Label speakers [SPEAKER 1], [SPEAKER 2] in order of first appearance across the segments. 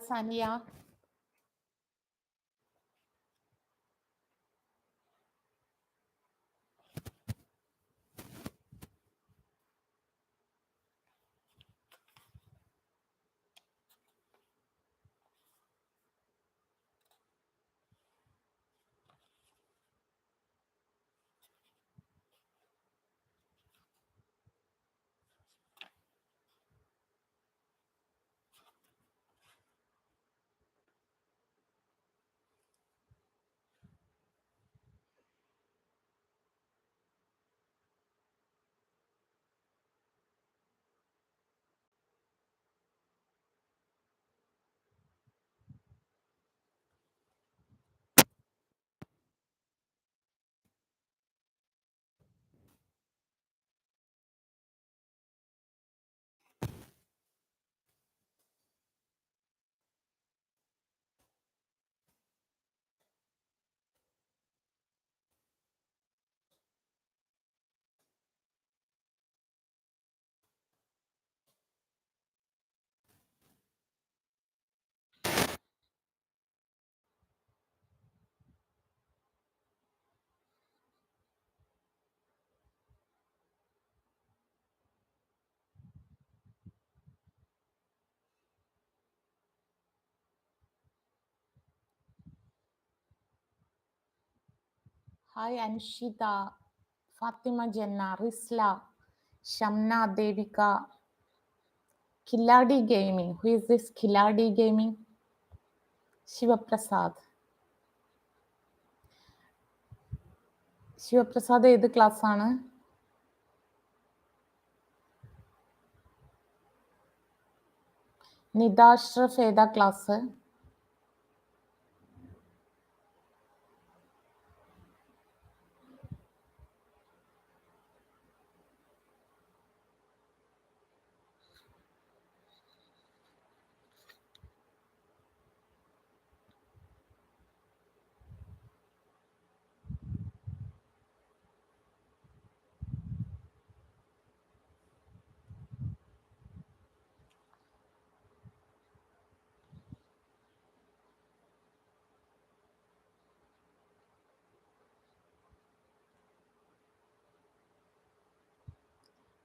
[SPEAKER 1] Sania. Hi Anshita, Fatima Jenna, Risla, Shamna, Devika, Kiladi Gaming. Who is this Kiladi Gaming? Shivaprasad. Shivaprasad ഏത് class ആണ്? നിദാഷ്റഫ് ഏതാ class?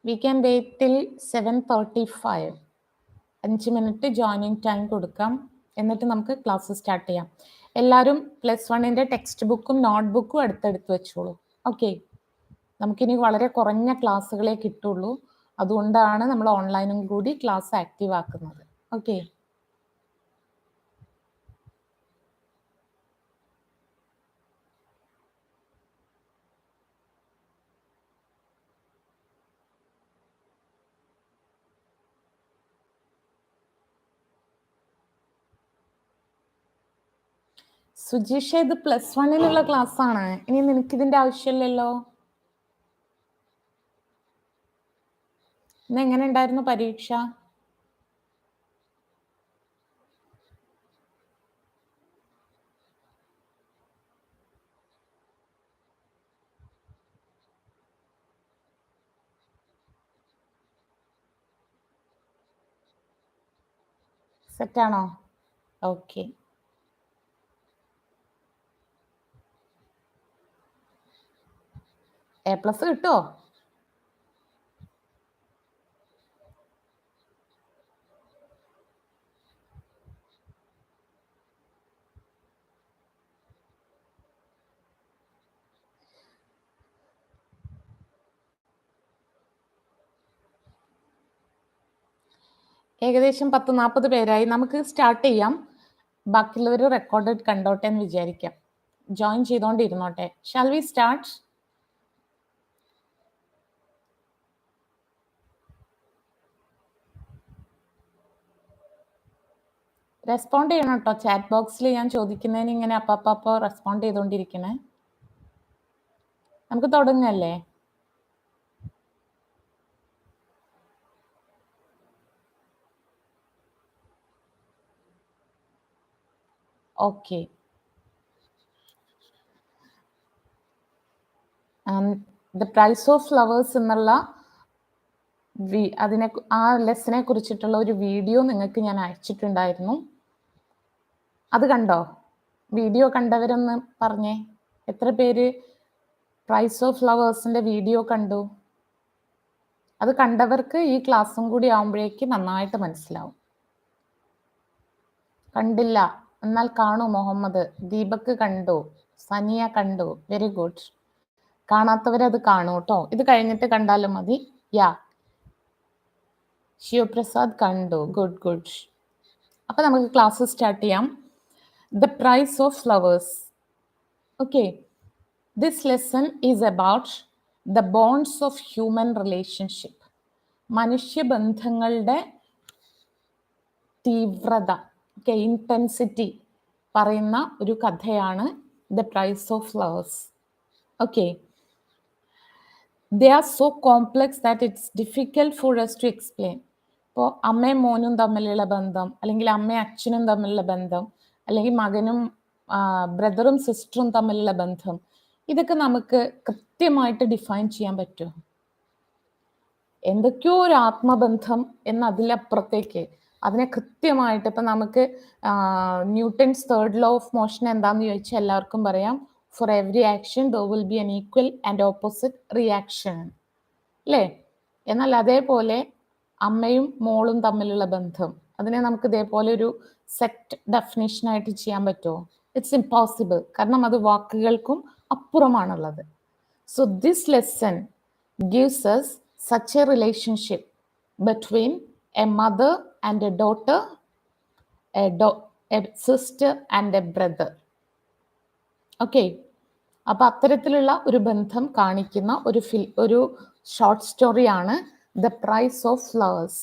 [SPEAKER 1] We can wait till 7:35. 5 minute joining time കൊടുക്കാം, എന്നിട്ട് നമുക്ക് class start ചെയ്യാം. എല്ലാവരും +1 text ബുക്കും not ബുക്കും അടുത്തെടുത്ത് വെച്ചോളൂ. ഓക്കെ, നമുക്കിനി വളരെ കുറഞ്ഞ ക്ലാസ്സുകളെ കിട്ടുള്ളൂ. അതുകൊണ്ടാണ് നമ്മൾ ഓൺലൈനും കൂടി ക്ലാസ് ആക്റ്റീവ് ആക്കുന്നത്. ഓക്കെ, സുജീഷ, ഇത് +1 ക്ലാസ് ആണ്. ഇനി നിനക്ക് ഇതിന്റെ ആവശ്യമില്ലല്ലോ. ഇന്ന് എങ്ങനെ ഉണ്ടായിരുന്നു പരീക്ഷ? സെറ്റാണോ? ഓക്കെ, A+ കിട്ടോ? ഏകദേശം 10-40 പേരായി. നമുക്ക് സ്റ്റാർട്ട് ചെയ്യാം. ബാക്കിയുള്ളവർ റെക്കോർഡഡ് കണ്ടോട്ടെ എന്ന് വിചാരിക്കാം. ജോയിൻ ചെയ്തോണ്ടിരുന്നോട്ടെ. Shall we start? റെസ്പോണ്ട് ചെയ്യണം കേട്ടോ. ചാറ്റ് ബോക്സിൽ ഞാൻ ചോദിക്കുന്നതിന് ഇങ്ങനെ അപ്പപ്പോ റെസ്പോണ്ട് ചെയ്തോണ്ടിരിക്കണേ. നമുക്ക് തുടങ്ങല്ലേ? Okay, the price of flowers എന്നുള്ള ആ ലെസനെ കുറിച്ചിട്ടുള്ള ഒരു വീഡിയോ നിങ്ങൾക്ക് ഞാൻ അയച്ചിട്ടുണ്ടായിരുന്നു. അത് കണ്ടോ? വീഡിയോ കണ്ടവരൊന്ന് പറഞ്ഞേ, എത്ര പേര് പ്രൈസ് ഓഫ് ഫ്ലവേഴ്സിന്റെ വീഡിയോ കണ്ടു? അത് കണ്ടവർക്ക് ഈ ക്ലാസ്സും കൂടി ആവുമ്പോഴേക്ക് നന്നായിട്ട് മനസ്സിലാവും. കണ്ടില്ല എന്നാൽ കാണൂ. മുഹമ്മദ്, ദീപക് കണ്ടു, സനിയ കണ്ടു, വെരി ഗുഡ്. കാണാത്തവരത് കാണൂ കേട്ടോ. ഇത് കഴിഞ്ഞിട്ട് കണ്ടാലും മതി. യാ, ശിവപ്രസാദ് കണ്ടു, ഗുഡ് ഗുഡ്. അപ്പൊ നമുക്ക് ക്ലാസ് സ്റ്റാർട്ട് ചെയ്യാം. The price of flowers. Okay, this lesson is about the bonds of human relationship. മനുഷ്യബന്ധങ്ങളുടെ തീവ്രത, ഇന്റൻസിറ്റി പറയുന്ന ഒരു കഥയാണ് the price of flowers. Okay, they are so complex that it's difficult for us to explain. ഇപ്പോൾ അമ്മയും മോനും തമ്മിലുള്ള ബന്ധം, അല്ലെങ്കിൽ അമ്മയും അച്ഛനും തമ്മിലുള്ള ബന്ധം, അല്ലെങ്കിൽ മകനും ബ്രദറും സിസ്റ്ററും തമ്മിലുള്ള ബന്ധം, ഇതൊക്കെ നമുക്ക് കൃത്യമായിട്ട് ഡിഫൈൻ ചെയ്യാൻ പറ്റുമോ? എന്തൊക്കെയോ ഒരു ആത്മബന്ധം എന്നതിലപ്പുറത്തേക്ക് അതിനെ കൃത്യമായിട്ട്, ഇപ്പം നമുക്ക് Newton's third law of motion എന്താണെന്ന് ചോദിച്ചാൽ എല്ലാവർക്കും പറയാം, for every action there will be N equal and opposite reaction, അല്ലേ? എന്നാൽ അതേപോലെ അമ്മയും മോളും തമ്മിലുള്ള ബന്ധം, അതിനെ നമുക്ക് ഇതേപോലെ ഒരു സെറ്റ് ഡെഫിനേഷനായിട്ട് ചെയ്യാൻ പറ്റുമോ? It's impossible. കാരണം അത് വാക്കുകൾക്കും അപ്പുറമാണുള്ളത്. So this lesson gives us such a relationship between a mother and a daughter, a sister and a brother. Okay, അപ്പൊ അത്തരത്തിലുള്ള ഒരു ബന്ധം കാണിക്കുന്ന ഒരു ഷോർട്ട് സ്റ്റോറിയാണ് the price of flowers.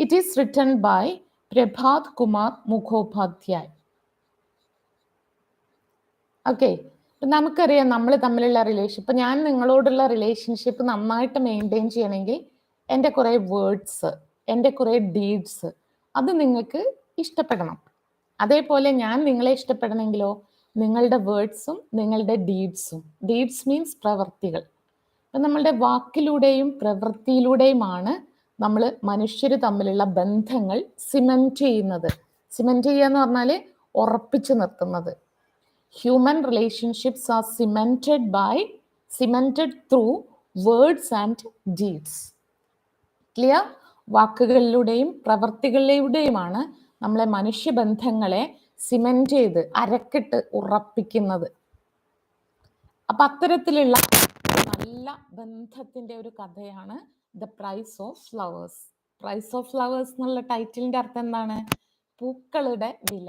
[SPEAKER 1] It is written by Prabhat Kumar Mukhopadhyay. Okay, നമുക്കറിയാം നമ്മൾ തമ്മിലുള്ള റിലേഷൻ, ഇപ്പം ഞാൻ നിങ്ങളോടുള്ള റിലേഷൻഷിപ്പ് നന്നായിട്ട് മെയിൻറ്റെയിൻ ചെയ്യണമെങ്കിൽ എൻ്റെ കുറേ വേർഡ്സ്, എൻ്റെ കുറേ ഡീഡ്സ് അത് നിങ്ങൾക്ക് ഇഷ്ടപ്പെടണം. അതേപോലെ ഞാൻ നിങ്ങളെ ഇഷ്ടപ്പെടണമെങ്കിലോ നിങ്ങളുടെ വേർഡ്സും നിങ്ങളുടെ ഡീഡ്സും, ഡീഡ്സ് മീൻസ് പ്രവൃത്തികൾ. അപ്പം നമ്മളുടെ വാക്കിലൂടെയും പ്രവൃത്തിയിലൂടെയുമാണ് നമ്മൾ മനുഷ്യർ തമ്മിലുള്ള ബന്ധങ്ങൾ സിമെൻറ്റ് ചെയ്യുന്നത്. സിമെൻറ്റ് ചെയ്യുക എന്ന് പറഞ്ഞാൽ ഉറപ്പിച്ചു നിർത്തുന്നത്. Human relationships are cemented through words and deeds. Clear? വാക്കുകളിലൂടെയും പ്രവർത്തികളിലൂടെയുമാണ് നമ്മളെ മനുഷ്യബന്ധങ്ങളെ സിമെന്റ് ചെയ്ത് അരക്കിട്ട് ഉറപ്പിക്കുന്നത്. അപ്പൊ അത്തരത്തിലുള്ള നല്ല ബന്ധത്തിന്റെ ഒരു കഥയാണ് the price of flowers. Price of flowers എന്നുള്ള ടൈറ്റിലിന്റെ അർത്ഥം എന്താണ്? പൂക്കളുടെ വില.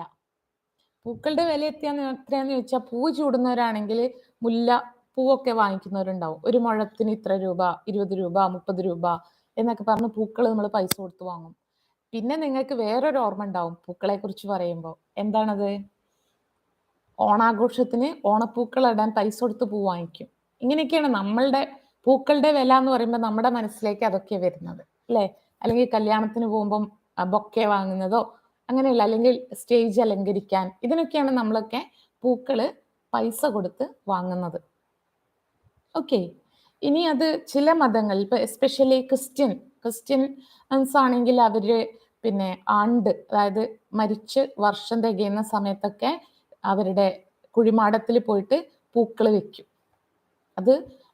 [SPEAKER 1] പൂക്കളുടെ വില എത്രയാന്ന് ചോദിച്ചാൽ, പൂ ചൂടുന്നവരാണെങ്കിൽ മുല്ല പൂവൊക്കെ വാങ്ങിക്കുന്നവരുണ്ടാവും. ഒരു മുഴത്തിന് ഇത്ര രൂപ, 20 രൂപ, 30 രൂപ എന്നൊക്കെ പറഞ്ഞ് പൂക്കൾ നമ്മൾ പൈസ കൊടുത്ത് വാങ്ങും. പിന്നെ നിങ്ങൾക്ക് വേറൊരു ഓർമ്മ ഉണ്ടാവും പൂക്കളെ കുറിച്ച് പറയുമ്പോൾ. എന്താണത്? ഓണാഘോഷത്തിന് ഓണപ്പൂക്കൾ ഇടാൻ പൈസ കൊടുത്ത് പൂ വാങ്ങിക്കും. ഇങ്ങനെയൊക്കെയാണ് നമ്മളുടെ പൂക്കളുടെ വില എന്ന് പറയുമ്പോൾ നമ്മുടെ മനസ്സിലേക്ക് അതൊക്കെ വരുന്നത്, അല്ലേ? അല്ലെങ്കിൽ കല്യാണത്തിന് പോകുമ്പം ബൊക്കെ വാങ്ങുന്നതോ അങ്ങനെയല്ല, അല്ലെങ്കിൽ സ്റ്റേജ് അലങ്കരിക്കാൻ, ഇതിനൊക്കെയാണ് നമ്മളൊക്കെ പൂക്കള് പൈസ കൊടുത്ത് വാങ്ങുന്നത്. ഓക്കെ, ഇനി അത് ചില മതങ്ങളിൽ, ഇപ്പൊ എസ്പെഷ്യലി ക്രിസ്ത്യൻസ് ആണെങ്കിൽ അവര് പിന്നെ ആണ്ട്, അതായത് മരിച്ച് വർഷം തികയുന്ന സമയത്തൊക്കെ അവരുടെ കുഴിമാടത്തിൽ പോയിട്ട് പൂക്കൾ വെക്കും. അത്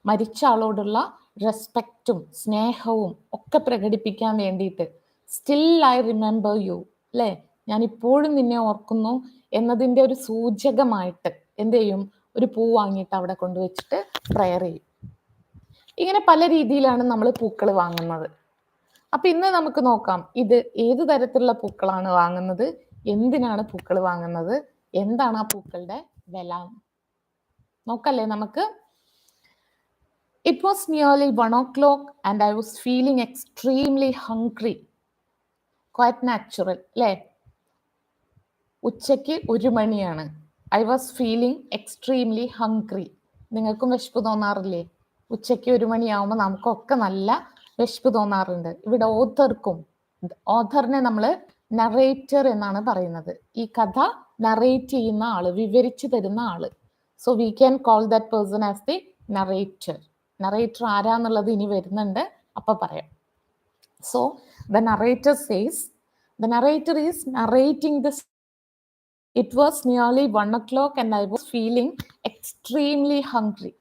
[SPEAKER 1] മരിച്ച ആളോടുള്ള റെസ്പെക്റ്റും സ്നേഹവും ഒക്കെ പ്രകടിപ്പിക്കാൻ വേണ്ടിയിട്ട്, സ്റ്റിൽ ഐ റിമെമ്പർ യു, അല്ലേ, ഞാൻ ഇപ്പോഴും നിന്നെ ഓർക്കുന്നു എന്നതിൻ്റെ ഒരു സൂചകമായിട്ട് എന്ത് ചെയ്യും? ഒരു പൂ വാങ്ങിയിട്ട് അവിടെ കൊണ്ടുവച്ചിട്ട് പ്രയർ ചെയ്യും. ഇങ്ങനെ പല രീതിയിലാണ് നമ്മൾ പൂക്കൾ വാങ്ങുന്നത്. അപ്പൊ ഇന്ന് നമുക്ക് നോക്കാം, ഇത് ഏത് തരത്തിലുള്ള പൂക്കളാണ് വാങ്ങുന്നത്, എന്തിനാണ് പൂക്കൾ വാങ്ങുന്നത്, എന്താണ് ആ പൂക്കളുടെ വില നോക്കല്ലേ നമുക്ക്. It was nearly 1 o'clock and I was feeling extremely hungry. Quite natural, അല്ലേ? ഉച്ചയ്ക്ക് 1 മണിയാണ്. I was feeling extremely hungry. നിങ്ങൾക്കും വിശപ്പ് തോന്നാറില്ലേ? ഉച്ചയ്ക്ക് 1 മണിയാവുമ്പോൾ നമുക്കൊക്കെ നല്ല വിശപ്പ് തോന്നാറുണ്ട്. ഇവിടെ ഓഥറിനെ നമ്മൾ നറേറ്റർ എന്നാണ് പറയുന്നത്. ഈ കഥ നറേറ്റ് ചെയ്യുന്ന ആള്, വിവരിച്ചു തരുന്ന ആള്. So we can call that person as the narrator. Narrator ആരാന്നുള്ളത് ഇനി വരുന്നുണ്ട്, അപ്പൊ പറയാം. So the narrator says, the narrator is narrating the It was nearly 1 o'clock and I was feeling extremely hungry.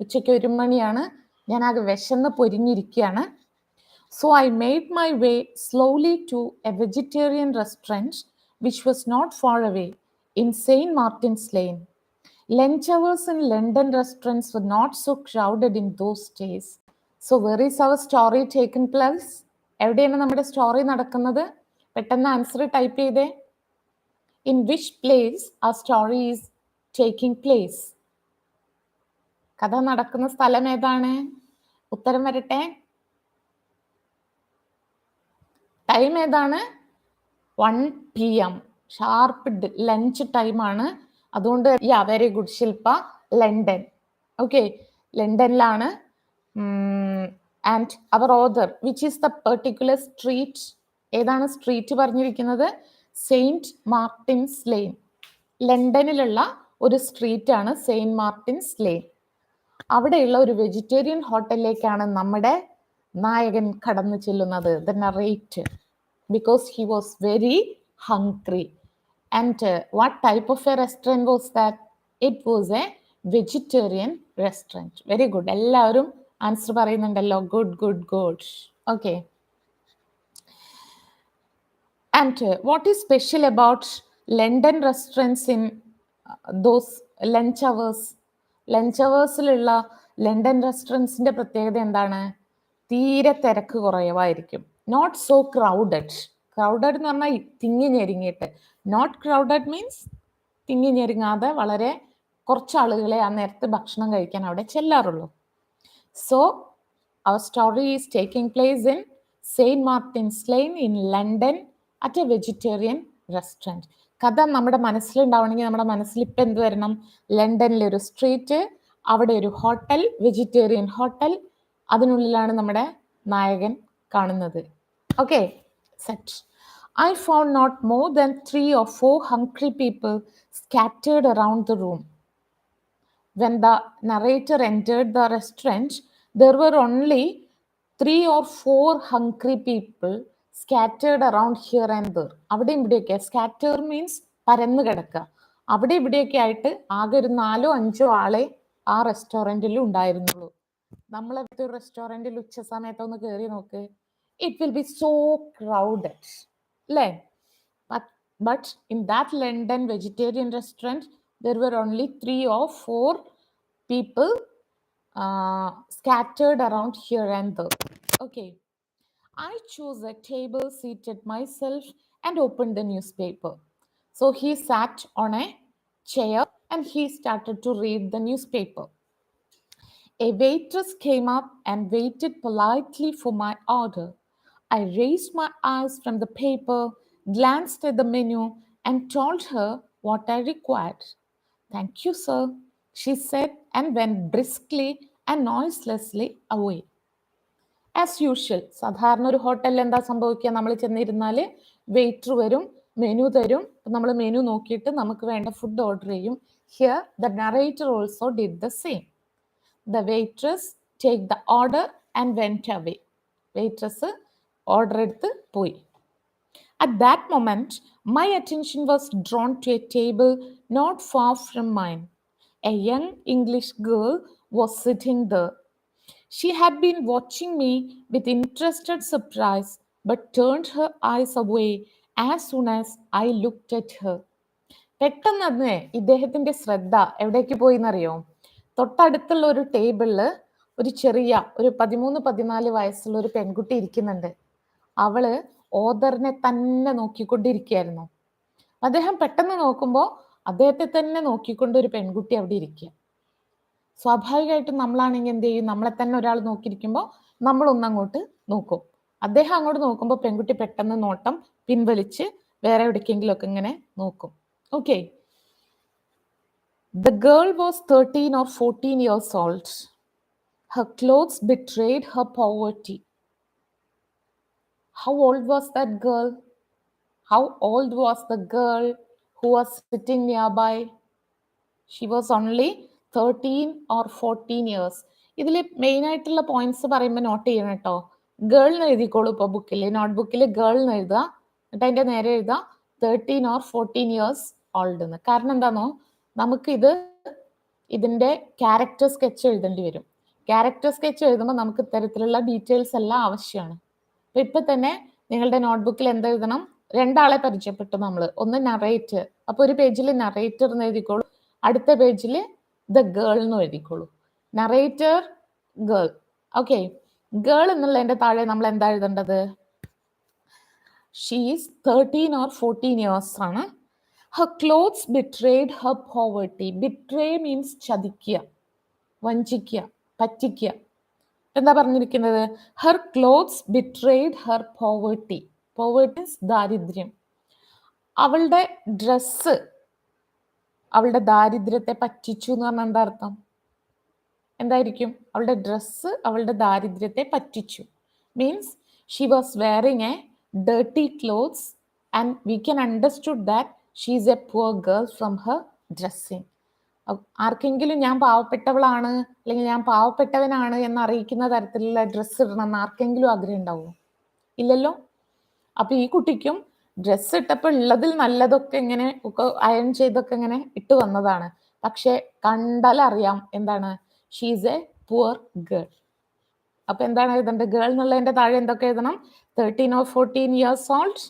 [SPEAKER 1] ഉച്ചയ്ക്ക് 1 മണിയാണ്, ഞാൻ ആകെ വിശന്ന് പൊരിഞ്ഞിരിക്കുകയാണ്. So I made my way slowly to a vegetarian restaurant which was not far away in St. Martin's Lane. Lunch hours in London restaurants were not so crowded in those days. So where is our story taken place? എവിടെയാണ് നമ്മുടെ story നടക്കുന്നത്? പെട്ടെന്ന് answer type ചെയ്തേ. In which place our story is taking place? കഥ നടക്കുന്ന സ്ഥലം ഏതാണ്? ഉത്തരം വരട്ടെ. ടൈം ഏതാണ്? 1 PM ഷാർപ്പ് ലഞ്ച് ടൈമാണ്. അതുകൊണ്ട് very good Shilpa, London. Okay, ലണ്ടനിലാണ്. And our author which is the particular street? ഏതാണ് സ്ട്രീറ്റ് പറഞ്ഞിരിക്കുന്നത്? Saint Martins lane. ലണ്ടനിലുള്ള ഒരു സ്ട്രീറ്റ് ആണ് സെയിന്റ് മാർട്ടിൻസ് ലെയിൻ. അവിടെയുള്ള ഒരു വെജിറ്റേറിയൻ ഹോട്ടലിലേക്കാണ് നമ്മുടെ നായകൻ കടന്നു ചെല്ലുന്നത്, the narrator, because he was very hungry. And what type of a restaurant was that? It was a vegetarian restaurant. Very good. എല്ലാവരും ആൻസർ പറയുന്നുണ്ടല്ലോ. Good good good. Okay. And what is special about London restaurants in those lunch hours? Lunch അവേഴ്സിലുള്ള London റെസ്റ്റോറൻറ്റ്സിന്റെ പ്രത്യേകത എന്താണ്? തീരെ തിരക്ക് കുറവായിരിക്കും. Not so crowded. Crowded എന്ന് പറഞ്ഞാൽ തിങ്ങി ഞെരുങ്ങിയിട്ട്. നോട്ട് ക്രൗഡഡ് മീൻസ് തിങ്ങി ഞെരുങ്ങാതെ വളരെ കുറച്ച് ആളുകളെ ആ നേരത്തെ ഭക്ഷണം കഴിക്കാൻ അവിടെ ചെല്ലാറുള്ളൂ. So our story is taking place in Saint Martins lane in London at a vegetarian restaurant. കഥ നമ്മുടെ മനസ്സിലുണ്ടാവണമെങ്കിൽ നമ്മുടെ മനസ്സിൽ ഇപ്പം എന്ത് വരണം? ലണ്ടനിലൊരു സ്ട്രീറ്റ്, അവിടെ ഒരു ഹോട്ടൽ, വെജിറ്റേറിയൻ ഹോട്ടൽ, അതിനുള്ളിലാണ് നമ്മുടെ നായകൻ കാണുന്നത്. Okay, set. I found not more than 3 or 4 hungry people scattered around the room. When the narrator entered the restaurant, there were only 3 or 4 hungry people scattered around here and there. അവിടെ ഇവിടെയൊക്കെ, scatter means പരന്നു കിടക്കുക. അവിടെ ഇവിടെയൊക്കെ ആയിട്ട് ആകെ ഒരു 4-5 ആളെ ആ റെസ്റ്റോറൻറ്റിൽ ഉണ്ടായിരുന്നുള്ളൂ. നമ്മളെടുത്ത് ഒരു റെസ്റ്റോറൻറ്റിൽ ഉച്ച സമയത്ത് ഒന്ന് കയറി നോക്ക്, it will be so crowded അല്ലേ? But in that London vegetarian restaurant, there were only 3 or 4 people scattered around here and there. Okay. I chose a table, seated myself, and opened the newspaper. So he sat on a chair and he started to read the newspaper. A waitress came up and waited politely for my order. I raised my eyes from the paper, glanced at the menu, and told her what I required. Thank you, sir, she said, and went briskly and noiselessly away. As usual, സാധാരണ ഒരു ഹോട്ടലിൽ എന്താ സംഭവിക്കുക? നമ്മൾ ചെന്നിരുന്നാൽ waiter വരും, menu തരും, നമ്മൾ menu നോക്കിയിട്ട് നമുക്ക് വേണ്ട ഫുഡ് ഓർഡർ ചെയ്യും. Here the narrator also did the same. The waitress take the order and went away. Waitress order എടുത്ത് പോയി. At that moment, my attention was drawn to a table not far from mine. A young English girl was sitting there. She had been watching me with interested surprise, but turned her eyes away as soon as I looked at her. പെട്ടെന്ന് തന്നെ ഇദ്ദേഹത്തിന്റെ ശ്രദ്ധ എവിടേക്ക് പോയി എന്നറിയോ? തൊട്ടടുത്തുള്ള ഒരു ടേബിളിൽ ഒരു ചെറിയ ഒരു 13-14 വയസ്സുള്ള ഒരു പെൺകുട്ടി ഇരിക്കുന്നുണ്ട്. അവള് ഓദറിനെ തന്നെ നോക്കിക്കൊണ്ടിരിക്കുകയായിരുന്നു. അദ്ദേഹം പെട്ടെന്ന് നോക്കുമ്പോൾ അദ്ദേഹത്തെ തന്നെ നോക്കിക്കൊണ്ട് ഒരു പെൺകുട്ടി അവിടെ ഇരിക്കുക. സ്വാഭാവികമായിട്ടും നമ്മളാണെങ്കിൽ എന്ത് ചെയ്യും? നമ്മളെ തന്നെ ഒരാൾ നോക്കിയിരിക്കുമ്പോൾ നമ്മളൊന്നങ്ങോട്ട് നോക്കും. അദ്ദേഹം അങ്ങോട്ട് നോക്കുമ്പോൾ പെൺകുട്ടി പെട്ടെന്ന് നോട്ടം പിൻവലിച്ച് വേറെ എവിടേക്കെങ്കിലും ഒക്കെ ഇങ്ങനെ നോക്കും. Okay. The girl was 13 or 14 years old. Her clothes betrayed her poverty. How old was that girl? How old was the girl who was sitting nearby? She was only 13 or 14 years. ഇതിൽ main ആയിട്ടുള്ള points പറയുമ്പോൾ not ചെയ്യണം കേട്ടോ. Girl എന്ന് എഴുതിക്കോളൂ. ഇപ്പോൾ ബുക്കിൽ, not ബുക്കിൽ girl എന്ന് എഴുതുക, എന്നിട്ട് അതിൻ്റെ നേരെ എഴുതുക 13 or 14 years ഓൾഡ് എന്ന്. കാരണം എന്താണോ, നമുക്കിത് ഇതിൻ്റെ ക്യാരക്ടർ സ്കെച്ച് എഴുതേണ്ടി വരും. ക്യാരക്ടർ സ്കെച്ച് എഴുതുമ്പോൾ നമുക്ക് ഇത്തരത്തിലുള്ള ഡീറ്റെയിൽസ് എല്ലാം ആവശ്യമാണ്. അപ്പോൾ ഇപ്പം തന്നെ നിങ്ങളുടെ നോട്ട്ബുക്കിൽ എന്തെഴുതണം? രണ്ടാളെ പരിചയപ്പെട്ടു നമ്മൾ. ഒന്ന് നറേറ്റർ, അപ്പോൾ ഒരു പേജിൽ നറേറ്റർ എന്ന് എഴുതിക്കോളൂ, അടുത്ത പേജിൽ ദ ഗേൾ എന്ന് എഴുതിക്കോളൂ. Narrator girl. ഓക്കെ, ഗേൾ എന്നുള്ളതിൻ്റെ താഴെ നമ്മൾ എന്താ എഴുതേണ്ടത്? ഷീ ഈസ് 13 or 14 years ആണ്. Her clothes betrayed her poverty. Betray means ചതിക്കുക, വഞ്ചിക്കുക, പറ്റിക്കുക. എന്താ പറഞ്ഞിരിക്കുന്നത്? Her clothes betrayed her poverty. Poverty means ദാരിദ്ര്യം. അവളുടെ ഡ്രസ്സ് അവളുടെ ദാരിദ്ര്യത്തെ പറ്റിച്ചു എന്ന് പറഞ്ഞാൽ എന്താ അർത്ഥം? എന്തായിരിക്കും? അവളുടെ ഡ്രസ്സ് അവളുടെ ദാരിദ്ര്യത്തെ പറ്റിച്ചു. Means she was wearing A dirty clothes and we can understood that she is A poor girl from her dressing. ആർക്കെങ്കിലും ഞാൻ പാവപ്പെട്ടവളാണ് അല്ലെങ്കിൽ ഞാൻ പാവപ്പെട്ടവനാണ് എന്ന് അറിയിക്കുന്ന തരത്തിലുള്ള ഡ്രസ്സ് ഇടണം എന്ന് ആർക്കെങ്കിലും ആഗ്രഹം ഉണ്ടാവുമോ? ഇല്ലല്ലോ. അപ്പൊ ഈ കുട്ടിക്കും ഡ്രസ്സ് ഇട്ടപ്പോൾ ഉള്ളതിൽ നല്ലതൊക്കെ ഇങ്ങനെ ഒക്കെ അയൺ ചെയ്തൊക്കെ ഇങ്ങനെ ഇട്ട് വന്നതാണ്. പക്ഷെ കണ്ടാൽ അറിയാം എന്താണ്? She is A poor girl. അപ്പൊ എന്താണ് എഴുതേണ്ടത്? ഗേൾ എന്നുള്ളതിന്റെ താഴെ എന്തൊക്കെ എഴുതണം? 13 or 14 years old,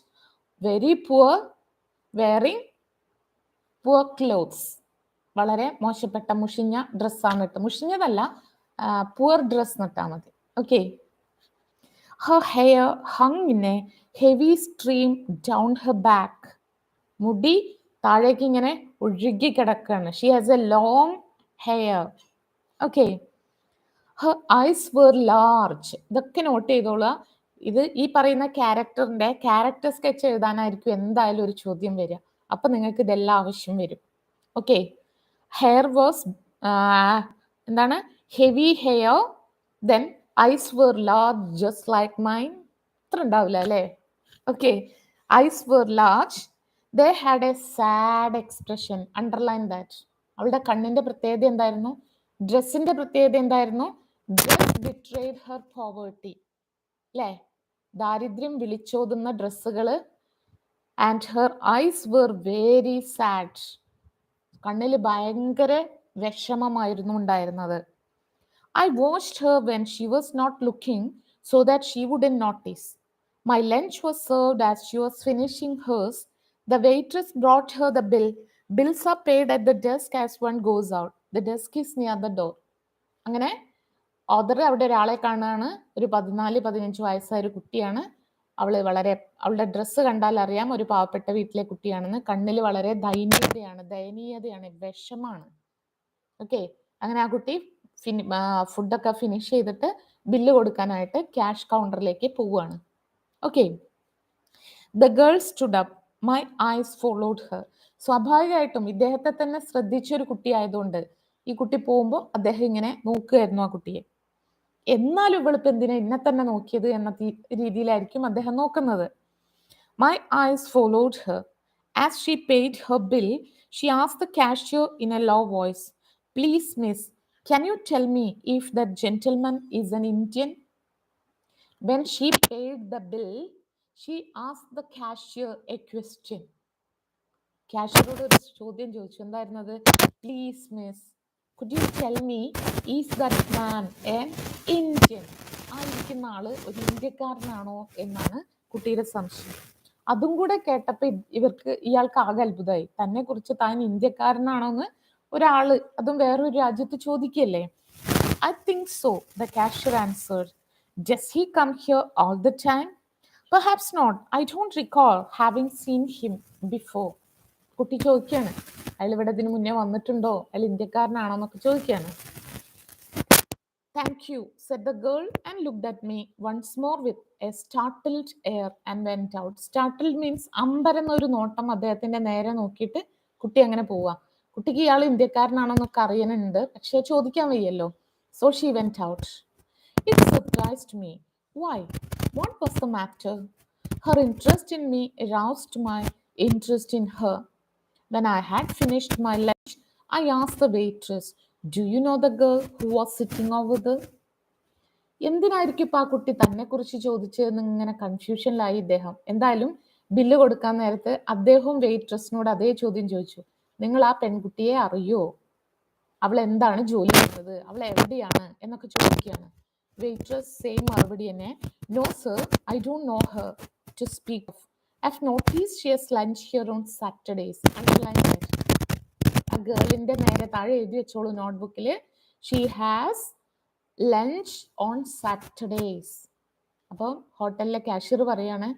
[SPEAKER 1] very poor, wearing poor clothes. വളരെ മോശപ്പെട്ട മുഷിഞ്ഞ ഡ്രസ്സാണ് ഇട്ട്. മുഷിഞ്ഞതല്ല, പുവർ ഡ്രസ് എന്നിട്ടാൽ മതി. Okay. Her hair hung in a heavy stream down her back. മുടി താഴേക്ക് ഇങ്ങനെ ഒഴുകി കിടക്കുകയാണ്. She has a long hair. Okay. Her eyes were large. ഇതൊക്കെ നോട്ട് ചെയ്തോളുക. ഇത് ഈ പറയുന്ന ക്യാരക്ടറിന്റെ ക്യാരക്ടർ സ്കെച്ച് എഴുതാനായിരിക്കും എന്തായാലും ഒരു ചോദ്യം വരിക. അപ്പൊ നിങ്ങൾക്ക് ഇതെല്ലാം ആവശ്യം വരും. ഓക്കെ. ഹെയർ വാസ് എന്താണ്? Heavy hair. Then eyes were large just like mine. ഇത്ര ഉണ്ടാവില്ല അല്ലേ? Okay. Eyes were large. They had a sad expression. Underline that. അവളുടെ കണ്ണിന്റെ പ്രത്യേകത എന്തായിരുന്നു? ഡ്രസ്സിന്റെ പ്രത്യേകത എന്തായിരുന്നു? Dress betrayed her poverty. അല്ലേ? ദാരിദ്ര്യം വിളിച്ചോതുന്ന ഡ്രസ്സുകള്. And her ice were very sad. കണ്ണിൽ ഭയങ്കര വിഷമമായിരുന്നു ഉണ്ടായിരുന്നത്. I watched her when she was not looking so that she wouldn't notice. My lunch was served as she was finishing hers. The waitress brought her the bill. Bills are paid at the desk as one goes out. The desk is near the door. അങ്ങനെ author അവിടെ ഒരാളെ കാണുകയാണ്. ഒരു 14-15 വയസ്സായ ഒരു കുട്ടിയാണ്. അവളുടെ dress കണ്ടാൽ അറിയാം ഒരു പാവപ്പെട്ട വീട്ടിലെ കുട്ടിയാണെന്ന്. കണ്ണിൽ വളരെ ദയനീയതയാണ്, വിഷമാണ്. ഓക്കെ. അങ്ങനെ ആ കുട്ടി ഫുഡൊക്കെ ഫിനിഷ് ചെയ്തിട്ട് ബില്ല് കൊടുക്കാനായിട്ട് ക്യാഷ് കൗണ്ടറിലേക്ക് പോവുകയാണ്. Okay. The girl stood up. My eyes followed her. സ്വാഭാവികമായിട്ടും ഇദ്ദേഹത്തെ തന്നെ ശ്രദ്ധിച്ചൊരു കുട്ടി ആയതുകൊണ്ട് ഈ കുട്ടി പോകുമ്പോൾ അദ്ദേഹം ഇങ്ങനെ നോക്കുകയായിരുന്നു ആ കുട്ടിയെ. എന്നാലും ഇവളിപ്പോൾ എന്തിനാ എന്നെ തന്നെ നോക്കിയത് എന്ന രീതിയിലായിരിക്കും അദ്ദേഹം നോക്കുന്നത്. My eyes followed her. As she paid her bill she asked the cashier in a low voice, please miss, can you tell me if that gentleman is an Indian? When she paid the bill, she asked the cashier a question. കാഷ്യറോട് ഒരു ചോദ്യം ചോദിച്ചു. എന്തായിരുന്നത്? Please miss, could you tell me is that man an Indian? ആ ഇരിക്കുന്ന ആള് ഒരു ഇന്ത്യക്കാരനാണോ എന്നാണ് കുട്ടിയുടെ സംശയം. അതും കൂടെ കേട്ടപ്പോൾ ഇയാൾക്ക് ആകെ അത്ഭുതമായി. തന്നെ കുറിച്ച് താൻ ഇന്ത്യക്കാരനാണോ എന്ന് ഒരാള്, അതും വേറൊരു രാജ്യത്ത് ചോദിക്കല്ലേ. I think so, the cashier answered. Does he come here all the time? Perhaps not. I don't recall having seen him before. കുട്ടി ചോദിക്കുകയാണ്, അയാൾ ഇവിടെ ഇതിന് മുന്നേ വന്നിട്ടുണ്ടോ, അയാൾ ഇന്ത്യക്കാരനാണോ എന്നൊക്കെ ചോദിക്കുകയാണ്. Thank you, said the girl and looked at me once more with a startled air and went out. Startled means അമ്പരന്നൊരു നോട്ടം അദ്ദേഹത്തിന്റെ നേരെ നോക്കിയിട്ട് കുട്ടി അങ്ങനെ പോവാ. കുട്ടിക്ക് ഇയാൾ ഇന്ത്യക്കാരനാണോ എന്നൊക്കെ അറിയാനുണ്ട്, പക്ഷെ ചോദിക്കാൻ വയ്യല്ലോ. So she went out. It surprised me. Why? What was the matter? Her interest in me aroused my interest in her. When I had finished my lunch, I asked the waitress, do you know the girl who was sitting over there? എന്തിനായിരിക്കും ഇപ്പം ആ കുട്ടി തന്നെ കുറിച്ച് ചോദിച്ചതെന്ന് ഇങ്ങനെ കൺഫ്യൂഷനിലായി ഇദ്ദേഹം. എന്തായാലും bill കൊടുക്കാൻ നേരത്ത് അദ്ദേഹവും വെയിട്രസിനോട് അതേ ചോദ്യം ചോദിച്ചു, നിങ്ങൾ ആ പെൺകുട്ടിയെ അറിയോ, അവൾ എന്താണ് ജോലി ചെയ്യുന്നത്, അവൾ എവിടെയാണ് എന്നൊക്കെ ചോദിക്കുകയാണ്. വെയിട്രസ് സെയിം മറുപടി തന്നെ, no sir, I don't know her to speak of. I've noticed she has lunch here on Saturdays. Underline that. ആ ഗേളിന്റെ നേരെ താഴെ എഴുതി വെച്ചോളൂ നോട്ട്ബുക്കിൽ, she has lunch on Saturdays. അപ്പോൾ ഹോട്ടലിലെ കാഷ്യർ പറയാണ്,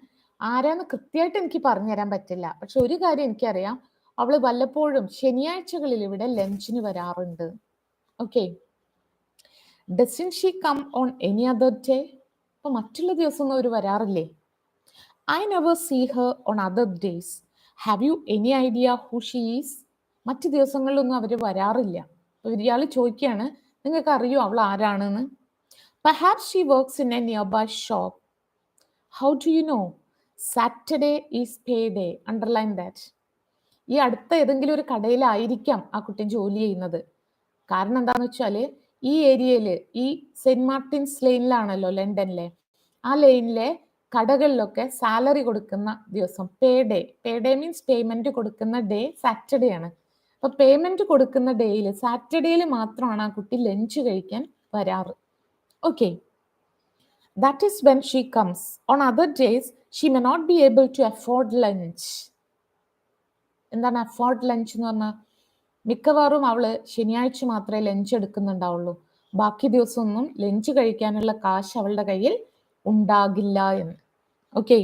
[SPEAKER 1] ആരാന്ന് കൃത്യമായിട്ട് എനിക്ക് പറഞ്ഞു തരാൻ പറ്റില്ല, പക്ഷെ ഒരു കാര്യം എനിക്കറിയാം, അവള് വല്ലപ്പോഴും ശനിയാഴ്ചകളിൽ ഇവിടെ ലഞ്ചിന് വരാറുണ്ട്. Okay, doesn't she come on any other day? അപ്പൊ മറ്റുള്ള ദിവസമൊന്നും അവർ വരാറില്ലേ? I never see her on other days. Have you any idea who she is? മറ്റു ദിവസങ്ങളിലൊന്നും അവർ വരാറില്ല. ഇയാൾ ചോദിക്കുകയാണ്, നിങ്ങൾക്ക് അറിയോ അവൾ ആരാണെന്ന്? Perhaps she works in a nearby shop. How do you know? Saturday is payday. Underline that. ഈ അടുത്ത ഏതെങ്കിലും ഒരു കടയിലായിരിക്കാം ആ കുട്ടി ജോലി ചെയ്യുന്നത്. കാരണം എന്താണെന്ന് വെച്ചാൽ ഈ ഏരിയയിൽ, ഈ സെന്റ് മാർട്ടിൻസ് ലൈനിലാണല്ലോ ലണ്ടനിലെ, ആ ലൈനിലെ കടകളിലൊക്കെ സാലറി കൊടുക്കുന്ന ദിവസം പേ ഡേ മീൻസ് പേയ്മെന്റ് കൊടുക്കുന്ന ഡേ സാറ്റർഡേ ആണ്. അപ്പൊ പേയ്മെന്റ് കൊടുക്കുന്ന ഡേയിൽ സാറ്റർഡേയിൽ മാത്രമാണ് ആ കുട്ടി ലഞ്ച് കഴിക്കാൻ വരാറ്. Okay, that is when she comes. On other days she may not be able to afford lunch. എന്താണ് അഫോർഡ് ലഞ്ച് എന്ന് പറഞ്ഞാൽ? മിക്കവാറും അവള് ശനിയാഴ്ച മാത്രമേ ലഞ്ച് എടുക്കുന്നുണ്ടാവുള്ളൂ, ബാക്കി ദിവസമൊന്നും ലഞ്ച് കഴിക്കാനുള്ള കാശ് അവളുടെ കയ്യിൽ ഉണ്ടാകില്ല എന്ന്. Okay,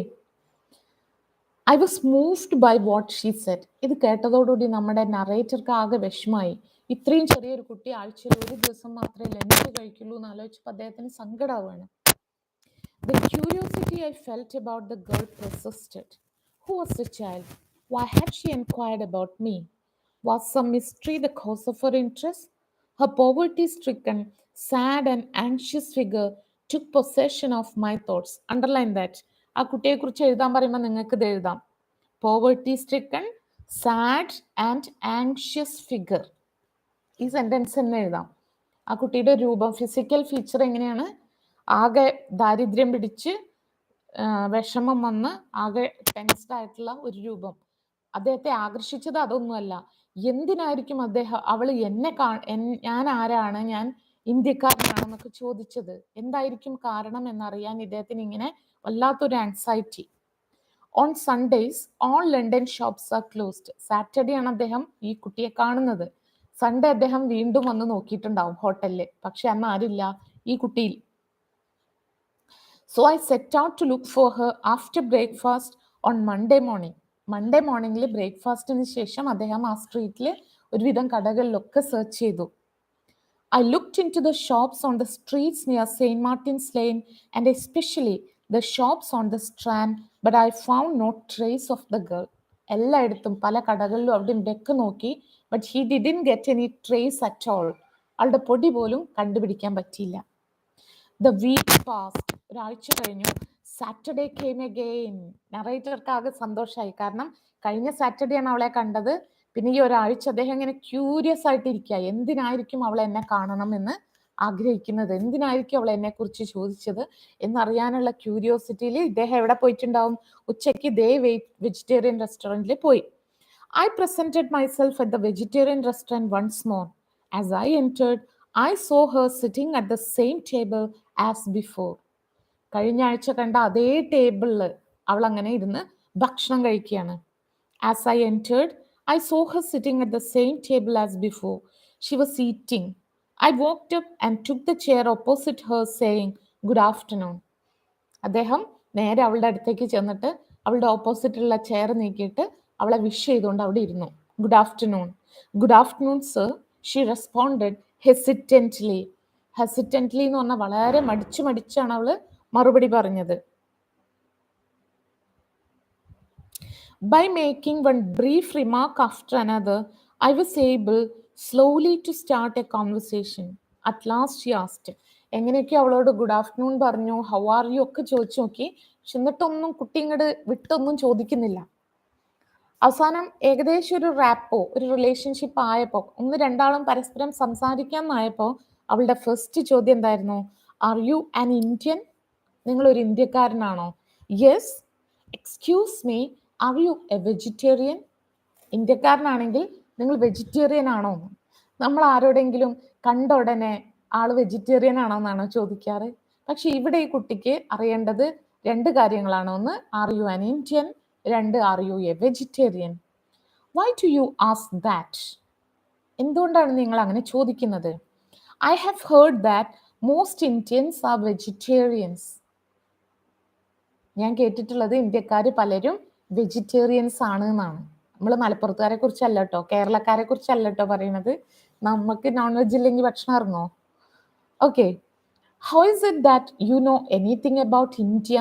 [SPEAKER 1] I was moved by what she said. ഇത് കേട്ടതോടുകൂടി നമ്മുടെ നറേറ്റർക്ക് ആകെ വിഷമായി. ഇത്രയും ചെറിയൊരു കുട്ടി ആഴ്ചയിൽ ഒരു ദിവസം മാത്രമേ ലഞ്ച് കഴിക്കുള്ളൂ എന്ന് ആലോചിച്ചപ്പോൾ അദ്ദേഹത്തിന് സങ്കടമാവുകയാണ്. The curiosity I felt about the girl persisted. Who was the child? Why had she inquired about me? Was some mystery the cause of her interest? Her poverty-stricken, sad and anxious figure took possession of my thoughts. Underline that. ആ കുട്ടിയെക്കുറിച്ച് എഴുതാൻ പറയുമ്പോൾ നിങ്ങൾക്ക് ഇത് എഴുതാം, poverty-stricken, sad and anxious figure. ഈ sentence തന്നെ എഴുതാം. ആ കുട്ടിയുടെ രൂപം, ഫിസിക്കൽ ഫീച്ചർ എങ്ങനെയാണ്? ആകെ ദാരിദ്ര്യം പിടിച്ച് വിഷമം വന്ന് ആകെ ടെൻസ്ഡ് ആയിട്ടുള്ള ഒരു രൂപം. അദ്ദേഹത്തെ ആകർഷിച്ചത് അതൊന്നുമല്ല. എന്തിനായിരിക്കും അവൾ എന്നെ ഞാൻ ആരാണ്, ഞാൻ ഇന്ത്യക്കാരനാണെന്നൊക്കെ ചോദിച്ചത്? എന്തായിരിക്കും കാരണം എന്നറിയാൻ ഇദ്ദേഹത്തിന് ഇങ്ങനെ വല്ലാത്തൊരു anxiety. On Sundays all London shops R closed. Saturday ആണ് അദ്ദേഹം ഈ കുട്ടിയെ കാണുന്നത്. സൺഡേ അദ്ദേഹം വീണ്ടും വന്ന് നോക്കിയിട്ടുണ്ടാവും ഹോട്ടലിൽ, പക്ഷെ അന്ന് ആരില്ല ഈ കുട്ടിയിൽ. So I set out to look for her after breakfast on Monday morning. Monday മോർണിംഗിൽ ബ്രേക്ക്ഫാസ്റ്റിന് ശേഷം അദ്ദേഹം ആ സ്ട്രീറ്റിൽ ഒരുവിധം കടകളിലൊക്കെ സെർച്ച് ചെയ്തു. I looked into the shops on the streets near St. Martin's Lane and especially the shops on the Strand, but I found no trace of the girl. എല്ലായിടത്തും പല കടകളിലും അവിടെ ഇവിടെയൊക്കെ നോക്കി, but he didn't get any trace at all. അവളുടെ പൊടി പോലും കണ്ടുപിടിക്കാൻ പറ്റിയില്ല. The week passed. ഒരാഴ്ച കഴിഞ്ഞു. Saturday came again. നറേറ്റർക്ക് ആകെ സന്തോഷമായി, കാരണം കഴിഞ്ഞ സാറ്റർഡേ ആണ് അവളെ കണ്ടത്. പിന്നെ ഈ ഒരാഴ്ച അദ്ദേഹം ഇങ്ങനെ ക്യൂരിയസ് ആയിട്ടിരിക്കുക, എന്തിനായിരിക്കും അവളെ എന്നെ കാണണം എന്ന് ആഗ്രഹിക്കുന്നത്, എന്തിനായിരിക്കും അവളെ എന്നെ കുറിച്ച് ചോദിച്ചത് എന്നറിയാനുള്ള ക്യൂരിയോസിറ്റിയിൽ ഇദ്ദേഹം എവിടെ പോയിട്ടുണ്ടാവും? ഉച്ചയ്ക്ക് ദേ വെജിറ്റേറിയൻ റെസ്റ്റോറൻറ്റിൽ പോയി. I presented myself at the vegetarian restaurant once more. As I entered, I saw her sitting at the same table as before. കഴിഞ്ഞ ആഴ്ച കണ്ട അതേ ടേബിളിൽ അവൾ അങ്ങനെ ഇരുന്ന് ഭക്ഷണം കഴിക്കുകയാണ്. As I entered, I saw her sitting at the same table as before. She was eating. I walked up and took the chair opposite her, saying, "Good afternoon." അദ്ദേഹം നേരെ അവളുടെ അടുത്തേക്ക് ചെന്നിട്ട് അവളുടെ ഓപ്പോസിറ്റുള്ള ചെയർ നീക്കിയിട്ട് അവളെ വിഷ് ചെയ്തുകൊണ്ട് അവിടെ ഇരുന്നു. Good afternoon. Good afternoon sir, she responded hesitantly. Hesitantly എന്ന് പറഞ്ഞാൽ വളരെ മടിച്ചാണ് അവള് മറുപടി പറഞ്ഞത്. By making one brief remark after another, I was able slowly to start a conversation. At last she asked. എങ്ങനെയൊക്കെ അവളോട് ഗുഡ് ആഫ്റ്റർനൂൺ പറഞ്ഞു, ഹൗ ആർ യു ഒക്കെ ചോദിച്ചു നോക്കി. എന്നിട്ടൊന്നും കുട്ടി ഇങ്ങോട്ട് വിട്ടൊന്നും ചോദിക്കുന്നില്ല. അവസാനം ഏകദേശം ഒരു റാപ്പോ, ഒരു റിലേഷൻഷിപ്പ് ആയപ്പോൾ, രണ്ടാളും പരസ്പരം സംസാരിക്കാമെന്നായപ്പോൾ അവളുടെ ഫസ്റ്റ് ചോദ്യം എന്തായിരുന്നു? Are you an Indian? നിങ്ങൾ ഒരു ഇന്ത്യക്കാരനാണോ? Yes. Excuse me, are you a vegetarian? ഇന്ത്യക്കാരനാണെങ്കിൽ നിങ്ങൾ വെജിറ്റേറിയൻ ആണോ? നമ്മൾ ആരോടെങ്കിലും കണ്ട ഉടനെ ആള് വെജിറ്റേറിയൻ ആണോ എന്നാണോ ചോദിക്കാറ്. പക്ഷെ ഇവിടെ ഈ കുട്ടിക്ക് അറിയേണ്ടത് രണ്ട് കാര്യങ്ങളാണ്. ഒന്ന്, ആർ യു ആൻ ഇന്ത്യൻ? രണ്ട്, R you a vegetarian? Why do you ask that? എന്തുകൊണ്ടാണ് നിങ്ങൾ അങ്ങനെ ചോദിക്കുന്നത്? I have heard that most Indians are vegetarians. ഞാൻ കേട്ടിട്ടുള്ളത് ഇന്ത്യക്കാർ പലരും വെജിറ്റേറിയൻസ് ആണ് എന്നാണ്. നമ്മൾ മലപ്പുറത്തുകാരെ കുറിച്ചല്ല കേട്ടോ, കേരളക്കാരെ കുറിച്ചല്ല കേട്ടോ പറയുന്നത്. നമുക്ക് നോൺ വെജ് ഇല്ലെങ്കിൽ ഭക്ഷണം ഇറങ്ങോ? Okay, how is it that you know anything about India?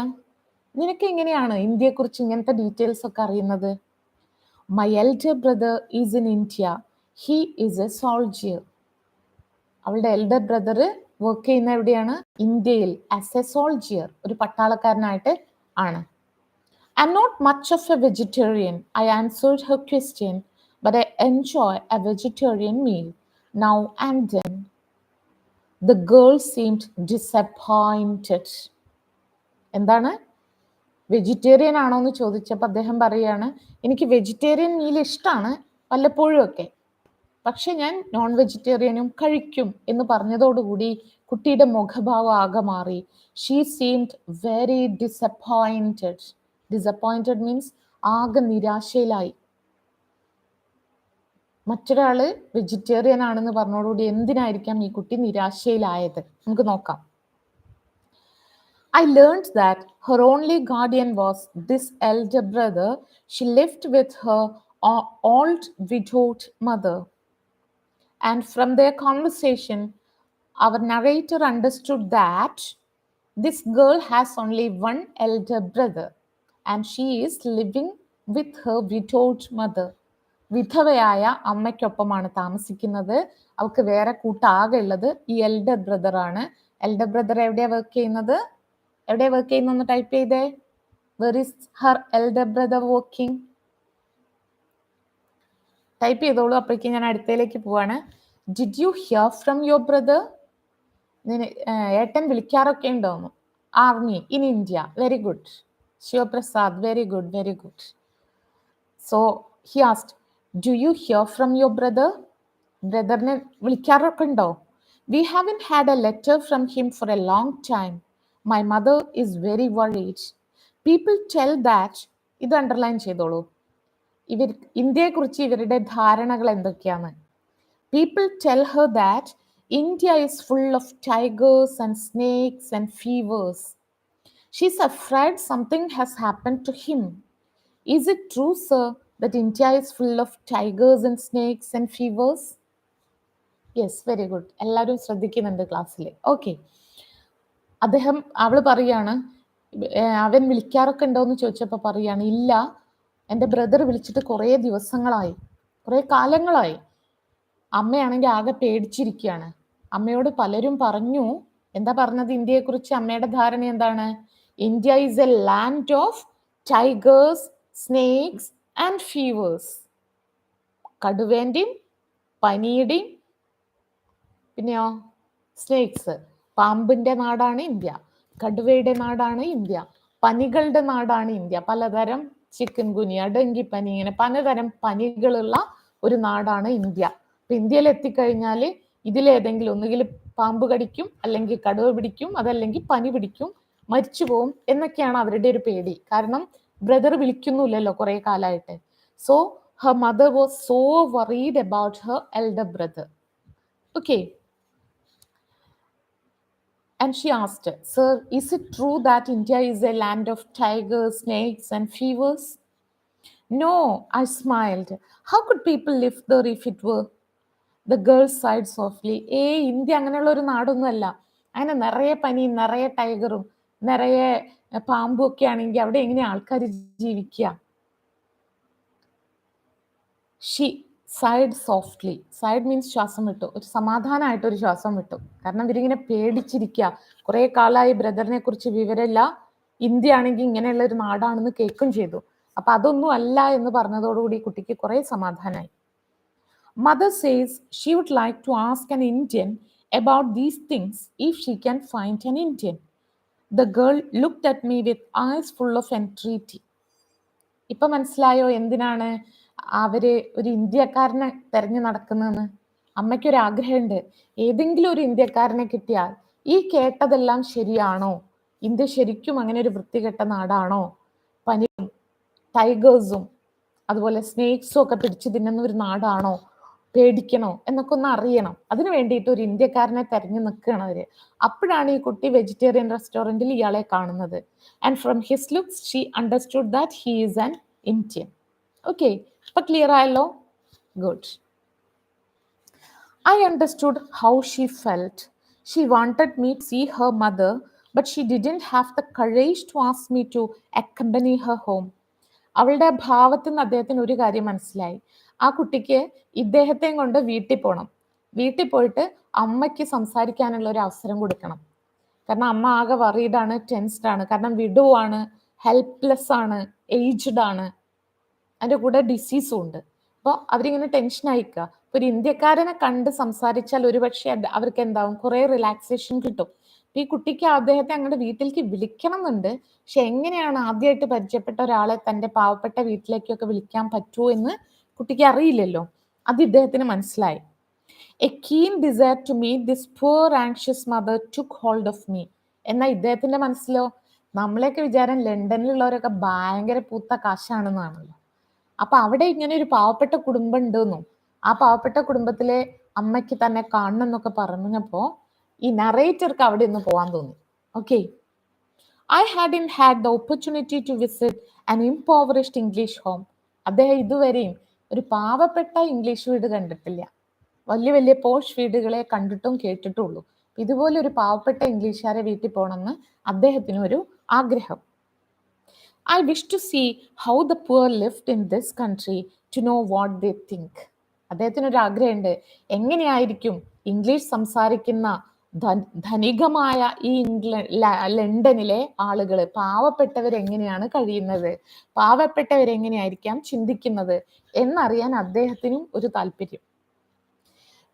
[SPEAKER 1] നിനക്ക് എങ്ങനെയാണ് ഇന്ത്യയെക്കുറിച്ച് ഇങ്ങനത്തെ ഡീറ്റെയിൽസ് ഒക്കെ അറിയുന്നത്? My elder brother is in India, he is a soldier. അവളുടെ എൽഡർ ബ്രദർ വർക്ക് ചെയ്യുന്ന എവിടെയാണ്? ഇന്ത്യയിൽ, ആസ് എ സോൾജിയർ, ഒരു പട്ടാളക്കാരനായിട്ട് ആണ്. I'm not much of a vegetarian, I answered her question, but I enjoy a vegetarian meal now and then. The girl seemed disappointed. എന്താണ്? Vegetarian ആണോ എന്ന് ചോദിച്ചപ്പോൾ അദ്ദേഹം പറയാണ്, എനിക്ക് വെജിറ്റേറിയൻ മീൽ ഇഷ്ടമാണ് വല്ലപ്പോഴും ഒക്കെ, പക്ഷെ ഞാൻ നോൺ വെജിറ്റേറിയനും കഴിക്കും എന്ന് പറഞ്ഞതോടുകൂടി കുട്ടിയുടെ മുഖഭാവം ആകെ മാറി. She seemed very disappointed. Disappointed means ആകെ നിരാശയിലായി. മറ്റൊരാള് വെജിറ്റേറിയൻ ആണെന്ന് പറഞ്ഞതോടുകൂടി എന്തിനായിരിക്കാം ഈ കുട്ടി നിരാശയിലായത്? നമുക്ക് നോക്കാം. I learned that her only guardian was this elder brother she lived with her old widowed mother. And from their conversation, our narrator understood that this girl has only one elder brother and she is living with her widowed mother. വിധവയായ അമ്മയ്ക്കൊപ്പമാണ് താമസിക്കുന്നത്. അവൾക്ക് വേറെ കൂട്ടാകെ ഉള്ളത് ഈ elder brother ആണ്. Elder brother എവിടെയാ work ചെയ്യുന്നത്? എവിടെയാ വർക്ക് ചെയ്യുന്ന ടൈപ്പ് ചെയ്തേ. Where is her elder brother working? Type ചെയ്തോളൂ, അപ്പോഴേക്കും ഞാൻ അടുത്തയിലേക്ക് പോവാണ്. Did you hear from your brother? ഏട്ടൻ വിളിക്കാറൊക്കെ ഉണ്ടോന്നു? Army in India. Very good. Shivaprasad, very good, very good. So he asked, do you hear from your brother? ബ്രദറിനെ വിളിക്കാറൊക്കെ ഉണ്ടോ? We haven't had a letter from him for a long time. My mother is very worried. People tell that, ഇത് underline ചെയ്തോളൂ, ഇവർ ഇന്ത്യയെക്കുറിച്ച് ഇവരുടെ ധാരണകൾ എന്തൊക്കെയാണ്? People tell her that India is full of tigers and snakes and fevers. She's afraid something has happened to him. Is it true, sir, that India is full of tigers and snakes and fevers? Yes, very good. എല്ലാവരും ശ്രദ്ധിക്കുന്നുണ്ട് ക്ലാസ്സിൽ. Okay, അവൾ പറയാണ്, അവൻ വിളിക്കാറൊക്കെ ഉണ്ടോ എന്ന് ചോദിച്ചപ്പോൾ പറയാണ്, ഇല്ല, എൻ്റെ ബ്രദർ വിളിച്ചിട്ട് കുറേ ദിവസങ്ങളായി, കുറേ കാലങ്ങളായി. അമ്മയാണെങ്കിൽ ആകെ പേടിച്ചിരിക്കുകയാണ്. അമ്മയോട് പലരും പറഞ്ഞു. എന്താ പറഞ്ഞത് ഇന്ത്യയെക്കുറിച്ച്? അമ്മയുടെ ധാരണ എന്താണ്? India is a land of tigers, snakes and fevers. കടുവേന്റെയും പനിയുടെയും പിന്നെയോ സ്നേക്സ്, പാമ്പിന്റെ നാടാണ് ഇന്ത്യ, കടുവയുടെ നാടാണ് ഇന്ത്യ, പനികളുടെ നാടാണ് ഇന്ത്യ. പലതരം ചിക്കൻ ഗുനിയ, ഡെങ്കിപ്പനി, ഇങ്ങനെ പലതരം പനികളുള്ള ഒരു നാടാണ് ഇന്ത്യ. അപ്പൊ ഇന്ത്യയിൽ എത്തിക്കഴിഞ്ഞാൽ ഇതിലേതെങ്കിലും ഒന്നുകിൽ പാമ്പ് കടിക്കും, അല്ലെങ്കിൽ കടുവ പിടിക്കും, അതല്ലെങ്കിൽ പനി പിടിക്കും, മരിച്ചു പോവും എന്നൊക്കെയാണ് അവരുടെ ഒരു പേടി. കാരണം ബ്രദർ വിളിക്കുന്നില്ലല്ലോ കുറെ കാലമായിട്ട്. So her mother was so worried about Har elder brother. Okay, and she asked, sir, is it true that India is a land of tigers, snakes and fevers? No, I smiled. How could people live there if it were? The girl sighed softly. India അങ്ങനെയുള്ള ഒരു നാടൊന്നും അല്ല. അങ്ങനെ നിറയെ പനിയും നിറയെ ടൈഗറും നിറയെ പാമ്പും ഒക്കെ ആണെങ്കിൽ അവിടെ എങ്ങനെ ആൾക്കാർ ജീവിക്കുക? She side softly. Side means ശ്വാസം വിട്ടു, ഒരു സമാധാനമായിട്ട് ഒരു ശ്വാസം വിട്ടു. കാരണം ഇവരിങ്ങനെ പേടിച്ചിരിക്കുക. കുറെ കാലമായി ബ്രദറിനെ കുറിച്ച് വിവരമില്ല, ഇന്ത്യ ആണെങ്കിൽ ഇങ്ങനെയുള്ള ഒരു നാടാണെന്ന് കേൾക്കും ചെയ്തു. അപ്പൊ അതൊന്നും അല്ല എന്ന് പറഞ്ഞതോടുകൂടി കുട്ടിക്ക് കുറെ സമാധാനമായി. Mother says she would like to ask an Indian about these things if she can find an Indian. The girl looked at me with eyes full of entreaty. ഇപ്പൊ മനസ്സിലായോ എന്തിനാണ് അവര് ഒരു ഇന്ത്യക്കാരനെ തെരഞ്ഞു നടക്കുന്നതെന്ന്? അമ്മയ്ക്കൊരു ആഗ്രഹമുണ്ട്, ഏതെങ്കിലും ഒരു ഇന്ത്യക്കാരനെ കിട്ടിയാൽ ഈ കേട്ടതെല്ലാം ശരിയാണോ? ഇന്ത്യ ശരിക്കും അങ്ങനെ ഒരു വൃത്തികെട്ട നാടാണോ? പനിയും ടൈഗേഴ്സും അതുപോലെ സ്നേക്സും ഒക്കെ പിടിച്ചു തിന്നുന്ന ഒരു നാടാണോ? പേടിക്കണോ എന്നൊക്കെ ഒന്ന് അറിയണം. അതിനു വേണ്ടിയിട്ട് ഒരു ഇന്ത്യക്കാരനെ തെരഞ്ഞു നിൽക്കുകയാണ് അവര്. അപ്പോഴാണ് ഈ കുട്ടി വെജിറ്റേറിയൻ റെസ്റ്റോറൻറ്റിൽ ഇയാളെ കാണുന്നത്. And from his looks she understood that he is an Indian. Okay, ഇപ്പൊ ക്ലിയർ ആയല്ലോ? Good. I understood how she felt. She wanted me to see her mother, but she didn't have the courage to ask me to accompany her home. അവളുടെ ഭാവത്തിൽ നിന്ന് അദ്ദേഹത്തിന് ഒരു കാര്യം മനസ്സിലായി. ആ കുട്ടിക്ക് ഇദ്ദേഹത്തെയും കൊണ്ട് വീട്ടിൽ പോകണം. വീട്ടിൽ പോയിട്ട് അമ്മയ്ക്ക് സംസാരിക്കാനുള്ള ഒരു അവസരം കൊടുക്കണം. കാരണം അമ്മ ആകെ വറീഡാണ്, ടെൻസ്ഡ് ആണ്. കാരണം വിഡുവാണ്, ഹെൽപ്ലെസ് ആണ്, ഏജ്ഡ് ആണ്, അതിൻ്റെ കൂടെ ഡിസീസും ഉണ്ട്. അപ്പോൾ അവരിങ്ങനെ ടെൻഷൻ അയക്കുക. ഒരു ഇന്ത്യക്കാരനെ കണ്ട് സംസാരിച്ചാൽ ഒരുപക്ഷെ അവർക്ക് എന്താവും, കുറെ റിലാക്സേഷൻ കിട്ടും. ഈ കുട്ടിക്ക് അദ്ദേഹത്തെ അങ്ങോട്ട് വീട്ടിലേക്ക് വിളിക്കണം എന്നുണ്ട്. പക്ഷെ എങ്ങനെയാണ് ആദ്യമായിട്ട് പരിചയപ്പെട്ട ഒരാളെ തൻ്റെ പാവപ്പെട്ട വീട്ടിലേക്കൊക്കെ വിളിക്കാൻ പറ്റുമോ എന്ന് കുട്ടിക്ക് അറിയില്ലല്ലോ. അത് ഇദ്ദേഹത്തിന് മനസ്സിലായി. A keen desire to meet this poor anxious mother took hold of me. എന്നാൽ ഇദ്ദേഹത്തിന്റെ മനസ്സിലോ, നമ്മളെയൊക്കെ വിചാരം ലണ്ടനിലുള്ളവരൊക്കെ ഭയങ്കര പൂത്ത കാശാണെന്നാണല്ലോ. അപ്പൊ അവിടെ ഇങ്ങനെ ഒരു പാവപ്പെട്ട കുടുംബം ഉണ്ടെന്നും ആ പാവപ്പെട്ട കുടുംബത്തിലെ അമ്മയ്ക്ക് തന്നെ കാണണം എന്നൊക്കെ പറഞ്ഞപ്പോ ഈ നറേറ്റർക്ക് അവിടെ ഒന്ന് പോവാൻ തോന്നി. Okay, I hadn't had the opportunity to visit an impoverished English home. അദ്ദേഹം ഇതുവരെയും ഒരു പാവപ്പെട്ട ഇംഗ്ലീഷ് വീട് കണ്ടിട്ടില്ല. വലിയ വലിയ പോഷ് വീടുകളെ കണ്ടിട്ടും കേട്ടിട്ടുള്ളൂ. ഇതുപോലെ ഒരു പാവപ്പെട്ട ഇംഗ്ലീഷുകാരെ വീട്ടിൽ പോകണമെന്ന് അദ്ദേഹത്തിന് ഒരു ആഗ്രഹം. I wish to see how the poor lived in this country to know what they think. അദ്ദേഹത്തിനൊരു ആഗ്രഹമുണ്ട്, എങ്ങനെയായിരിക്കും ഇംഗ്ലീഷ് സംസാരിക്കുന്ന ധനികമായ ഈ ലണ്ടനിലെ ആളുകൾ, പാവപ്പെട്ടവരെങ്ങനെയാണ് കഴിയുന്നത്, പാവപ്പെട്ടവരെങ്ങനെയായിരിക്കാം ചിന്തിക്കുന്നത് എന്നറിയാൻ അദ്ദേഹത്തിനും ഒരു താല്പര്യം.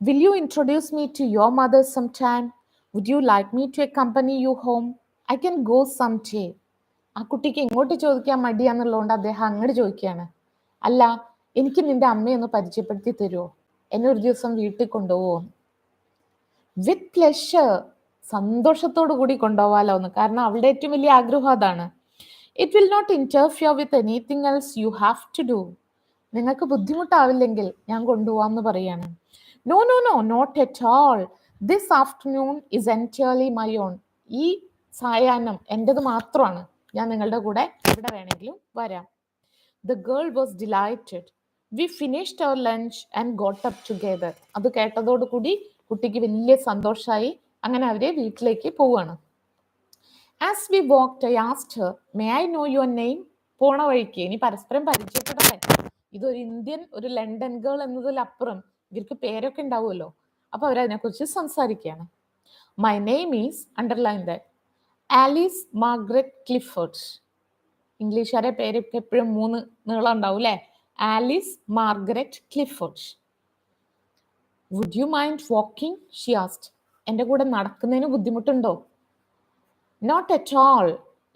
[SPEAKER 1] Will you introduce me to your mother sometime? Would you like me to accompany you home? I can go someday. ആ കുട്ടിക്ക് ഇങ്ങോട്ട് ചോദിക്കാൻ മടിയാന്നുള്ളതുകൊണ്ട് അദ്ദേഹം അങ്ങോട്ട് ചോദിക്കുകയാണ്, അല്ല എനിക്ക് നിന്റെ അമ്മയൊന്ന് പരിചയപ്പെടുത്തി തരുമോ, എന്നെ ഒരു ദിവസം വീട്ടിൽ കൊണ്ടുപോകുമോ? വിത്ത് പ്ലഷർ, സന്തോഷത്തോടു കൂടി കൊണ്ടുപോകാലോ എന്ന്. കാരണം അവളുടെ ഏറ്റവും വലിയ ആഗ്രഹം അതാണ്. It will not interfere with anything else you have to do. നിങ്ങൾക്ക് ബുദ്ധിമുട്ടാവില്ലെങ്കിൽ ഞാൻ കൊണ്ടുപോകാമെന്ന് പറയാണ്. No no no not at all. This afternoon is entirely my own. ഈ സായാഹ്നം എൻ്റെത് മാത്രമാണ്. ഞാൻ നിങ്ങളുടെ കൂടെ എവിടെ വേണമെങ്കിലും വരാം. The girl was delighted. We finished our lunch and got up together. അത് കേട്ടതോടുകൂടി കുട്ടിക്ക് വലിയ സന്തോഷമായി. അങ്ങനെ അവരെ വീട്ടിലേക്ക് പോവുകയാണ്. As we walked, I asked her, may I know your name? പോണ വഴിക്ക് ഇനി പരസ്പരം പരിചയപ്പെടട്ടെ. ഇതൊരു ഇന്ത്യൻ, ഒരു ലണ്ടൻ ഗേൾ എന്നതിലപ്പുറം ഇവർക്ക് പേരൊക്കെ ഉണ്ടാവുമല്ലോ. അപ്പൊ അവരതിനെക്കുറിച്ച് സംസാരിക്കുകയാണ്. My name is, underline that, Alice Margaret Clifford. ഇംഗ്ലീഷുകാരെ പേരൊക്കെ എപ്പോഴും 3 നീളം ഉണ്ടാവും അല്ലേ? Alice Margaret Clifford. Would you mind walking? She asked. എൻ്റെ കൂടെ നടക്കുന്നതിന് ബുദ്ധിമുട്ടുണ്ടോ? Not at all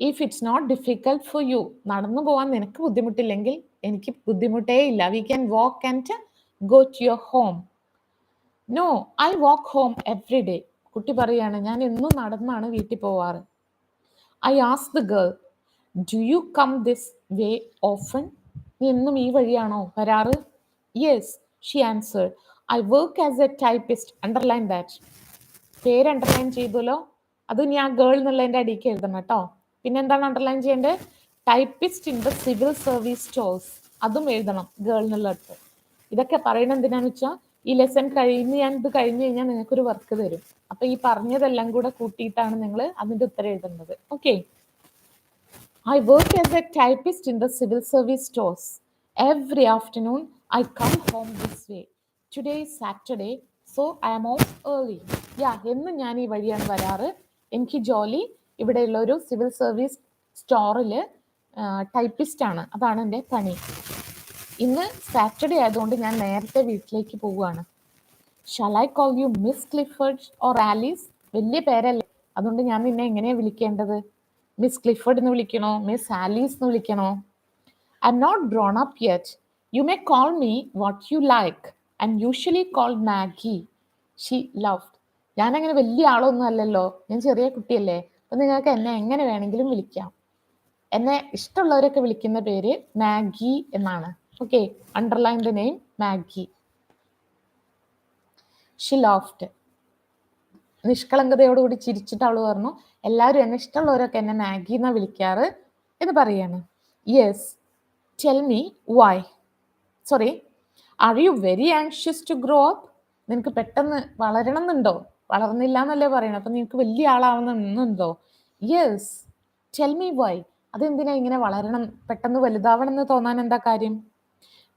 [SPEAKER 1] if it's not difficult for you. നടന്നു പോകാൻ നിനക്ക് ബുദ്ധിമുട്ടില്ലെങ്കിൽ എനിക്ക് ബുദ്ധിമുട്ടേ ഇല്ല. We can walk and go to your home. No, I walk home every day. കുട്ടി പറയാണ്, ഞാൻ എന്നും നടന്നാണ് വീട്ടിൽ പോവാറ്. I asked the girl, do you come this way often? നീ എന്നും ഈ വഴിയാണോ വരാറ്? Yes, she answered. I work as a typist. Underline that. പേര് അണ്ടർലൈൻ ചെയ്തല്ലോ. അത് ഞാൻ ആ ഗേൾ എന്നുള്ളതിൻ്റെ അടിക്ക് എഴുതണം കേട്ടോ. പിന്നെ എന്താണ് അണ്ടർലൈൻ ചെയ്യേണ്ടത്? Typist in the civil service stores. അതും എഴുതണം ഗേൾ എന്നുള്ള അടുത്ത്. ഇതൊക്കെ പറയുന്നത് എന്തിനാന്ന് വെച്ചാൽ ഈ ലെസൺ ഞാൻ ഇത് കഴിഞ്ഞ് കഴിഞ്ഞാൽ നിങ്ങൾക്കൊരു വർക്ക് തരും. അപ്പൊ ഈ പറഞ്ഞതെല്ലാം കൂടെ കൂട്ടിയിട്ടാണ് നിങ്ങൾ അതിന്റെ ഉത്തരം എഴുതുന്നത്. Okay, I work as a typist in the civil service stores. Every afternoon I come home this way. Today is Saturday, so I am off early. എന്നും ഞാൻ ഈ വഴിയാണ് വരാറ്. എനിക്ക് ജോലി ഇവിടെയുള്ള ഒരു സിവിൽ സർവീസ് സ്റ്റോറിൽ ടൈപ്പിസ്റ്റ് ആണ്, അതാണ് എൻ്റെ പണി. ഇന്ന് സാറ്റർഡേ ആയതുകൊണ്ട് ഞാൻ നേരത്തെ വീട്ടിലേക്ക് പോവുകയാണ്. Shall I call you miss Clifford or Alice? വലിയ പേരല്ലേ, അതുകൊണ്ട് ഞാൻ നിന്നെ എങ്ങനെയാണ് വിളിക്കേണ്ടത്? മിസ് ക്ലിഫോർഡ് എന്ന് വിളിക്കണോ, മിസ് ആലീസ് എന്ന് വിളിക്കണോ? I'm not grown up yet. You may call me what you like. I'm usually called Maggie. She laughed. ഞാനങ്ങനെ വലിയ ആളൊന്നും അല്ലല്ലോ, ഞാൻ ചെറിയ കുട്ടിയല്ലേ, അപ്പം നിങ്ങൾക്ക് എന്നെ എങ്ങനെ വേണമെങ്കിലും വിളിക്കാം. എന്നെ ഇഷ്ടമുള്ളവരൊക്കെ വിളിക്കുന്ന പേര് മാഗി എന്നാണ്. Okay, underline the name Maggie. She laughed. നിഷ്കളങ്കതയോടുകൂടി ചിരിച്ചിട്ട് അവൾ പറഞ്ഞു, എല്ലാവരും എന്നെ ഇഷ്ടമുള്ളവരൊക്കെ എന്നെ മാഗി എന്നാ വിളിക്കാറ് എന്ന് പറയാണ്. Yes, tell me why. Sorry, are you very anxious to grow up? നിനക്ക് പെട്ടെന്ന് വളരണം എന്നുണ്ടോ? വളർന്നില്ല എന്നല്ലേ പറയണം, അപ്പം നിനക്ക് വലിയ ആളാവണമെന്നുണ്ടോ? Yes, tell me why. അതെന്തിനാ ഇങ്ങനെ വളരണം, പെട്ടെന്ന് വലുതാവണം എന്ന് തോന്നാൻ എന്താ കാര്യം?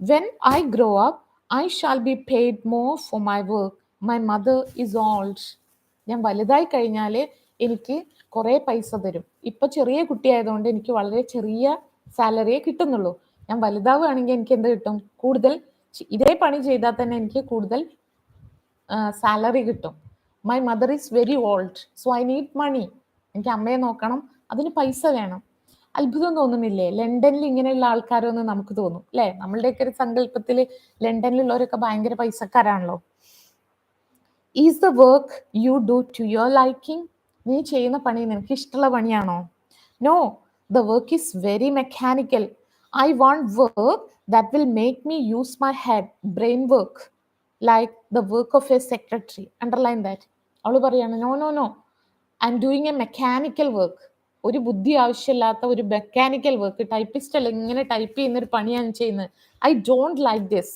[SPEAKER 1] When I grow up I shall be paid more for my work. My mother is old. ഞാൻ വലുതായി കഴിഞ്ഞാൽ എനിക്ക് കുറേ പൈസ തരും. ഇപ്പൊ ചെറിയ കുട്ടിയായതുകൊണ്ട് എനിക്ക് വളരെ ചെറിയ സാലറിയെ കിട്ടുന്നുള്ളൂ. ഞാൻ വലുതാവുകയാണെങ്കിൽ എനിക്ക് എന്ത് കിട്ടും? കൂടുതൽ. ഇതേ പണി ചെയ്താൽ തന്നെ എനിക്ക് കൂടുതൽ സാലറി കിട്ടും. My mother is very old, so I need money. എനിക്ക് അമ്മയെ നോക്കണം, അതിന് പൈസ വേണം. അത്ഭുതം തോന്നുന്നില്ലേ? ലണ്ടനിൽ ഇങ്ങനെയുള്ള ആൾക്കാരൊന്ന് നമുക്ക് തോന്നും അല്ലേ? നമ്മളുടെയൊക്കെ ഒരു സങ്കല്പത്തിൽ ലണ്ടനിലുള്ളവരൊക്കെ ഭയങ്കര പൈസക്കാരാണല്ലോ. Is the work you do to your liking? നീ ചെയ്യുന്ന പണി നിനക്ക് ഇഷ്ടമുള്ള പണിയാണോ? No, the work is very mechanical. I want work that will make me use my head, brain work, like the work of a secretary. Underline that. അവൾ പറയാണ്, no no no, I'm doing a mechanical work. ഒരു ബുദ്ധി ആവശ്യമില്ലാത്ത ഒരു mechanical work. Typist അല്ല, ഇങ്ങനെ type ചെയ്യുന്നൊരു പണിയാണ് ചെയ്യുന്നത്. I don't like this.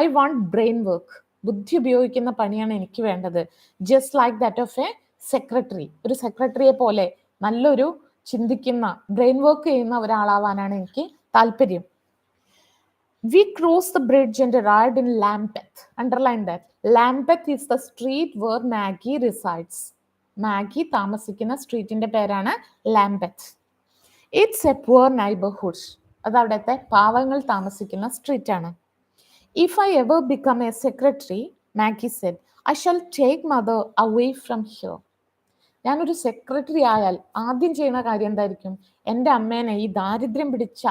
[SPEAKER 1] I want brain work. ബുദ്ധി ഉപയോഗിക്കുന്ന പണിയാണ് എനിക്ക് വേണ്ടത്. Just like that of a secretary. ഒരു സെക്രട്ടറിയെ പോലെ നല്ലൊരു ചിന്തിക്കുന്ന, ബ്രെയിൻ വർക്ക് ചെയ്യുന്ന ഒരാളാവാനാണ് എനിക്ക് താല്പര്യം. We crossed the bridge and arrived in Lambeth. Underline that. Lambeth is the street where Maggie resides. Maggie താമസിക്കുന്ന സ്ട്രീറ്റിന്റെ പേരാണ് Lambeth. It's a poor neighbourhood. അത് അവിടുത്തെ പാവങ്ങൾ താമസിക്കുന്ന സ്ട്രീറ്റ് ആണ്. If I ever become a secretary, Maggie said, I shall take mother away from here. ഞാനൊരു secretary ആയാൽ ആദ്യം ചെയ്യുന്ന കാര്യം എന്തായിരിക്കും? എൻ്റെ അമ്മേനെ ഈ ദാരിദ്ര്യം പിടിച്ച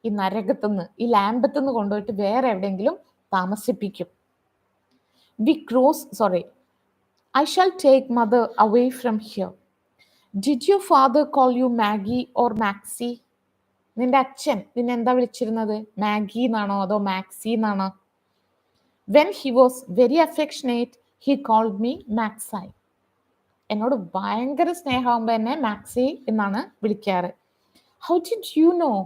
[SPEAKER 1] ഈ നരകത്തുനിന്ന്, ഈ ലാംബത്തുനിന്ന് കൊണ്ടുപോയിട്ട് വേറെ എവിടെയെങ്കിലും താമസിപ്പിക്കും. I shall take mother away from here. Did your father call you Maggie or Maxie? നിന്റെ അച്ഛൻ നിന്നെ എന്താ വിളിച്ചിരുന്നത്? മാഗി എന്നാണോ അതോ മാക്സി എന്നാണോ? When he was very affectionate, he called me Maxi. എന്നോട് ഭയങ്കര സ്നേഹമാകുമ്പോൾ എന്നെ മാക്സി എന്നാണ് വിളിക്കാറ്. How did you know?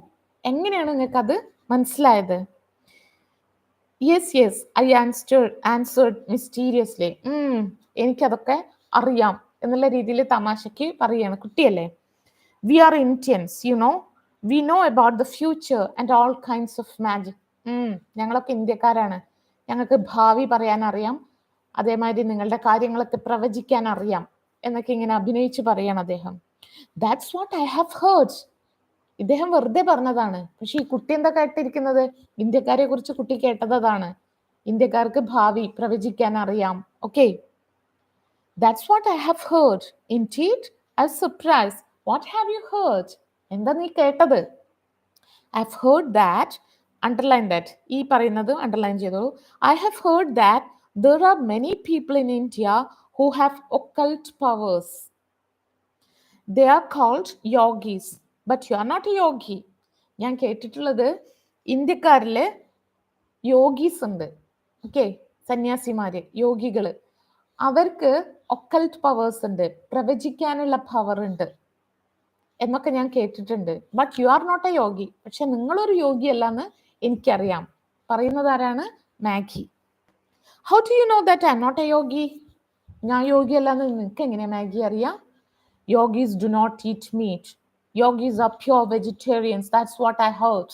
[SPEAKER 1] എങ്ങനെയാണ് നിങ്ങൾക്ക് അത് മനസ്സിലായത്? Yes, I answered mysteriously. എനിക്കതൊക്കെ അറിയാം എന്നുള്ള രീതിയിൽ തമാശയ്ക്ക് പറയാണ്. കുട്ടിയല്ലേ. We are Indians, you know, we know about the future and all kinds of magic. ഞങ്ങളൊക്കെ ഇന്ത്യക്കാരാണ്, ഞങ്ങൾക്ക് ഭാവി പറയാൻ അറിയാം, അതേമാതിരി നിങ്ങളുടെ കാര്യങ്ങളൊക്കെ പ്രവചിക്കാൻ അറിയാം എന്നൊക്കെ ഇങ്ങനെ അഭിനയിച്ച് പറയാണ് അദ്ദേഹം. That's what I have heard. ഇദ്ദേഹം വെറുതെ പറഞ്ഞതാണ്. പക്ഷെ ഈ കുട്ടി എന്താ കേട്ടിരിക്കുന്നത്? ഇന്ത്യക്കാരെ കുറിച്ച് കുട്ടി കേട്ടതാണ്. ഇന്ത്യക്കാർക്ക് ഭാവി പ്രവചിക്കാൻ അറിയാം. Okay, that's what I have heard. Indeed, I was surprised. What have you heard? എന്താ നീ കേട്ടത്? I have heard that. Underline that. ഈ പറയുന്നത് അണ്ടർലൈൻ ചെയ്തോളൂ. I have heard that there are many people in India who have occult powers. They are called yogis. But you are not a yogi. ഞാൻ കേട്ടിട്ടുള്ളത് ഇന്ത്യക്കാരില് യോഗീസ് ഉണ്ട്. Okay, സന്യാസിമാര്, യോഗികള്. അവർക്ക് occult powers ഉണ്ട്, പ്രവചിക്കാനുള്ള power ഉണ്ട് എന്നൊക്കെ ഞാൻ കേട്ടിട്ടുണ്ട്. But you are not a yogi. പക്ഷെ നിങ്ങളൊരു യോഗി അല്ലാന്ന് എനിക്കറിയാം. പറയുന്നത് ആരാണ്? Maggie. How do you know that I'm not a yogi? ഞാൻ യോഗി അല്ലാന്ന് നിങ്ങൾക്ക് എങ്ങനെ മാഗി അറിയാം? Yogis do not eat meat. Yogis are pure vegetarians. That's what I heard.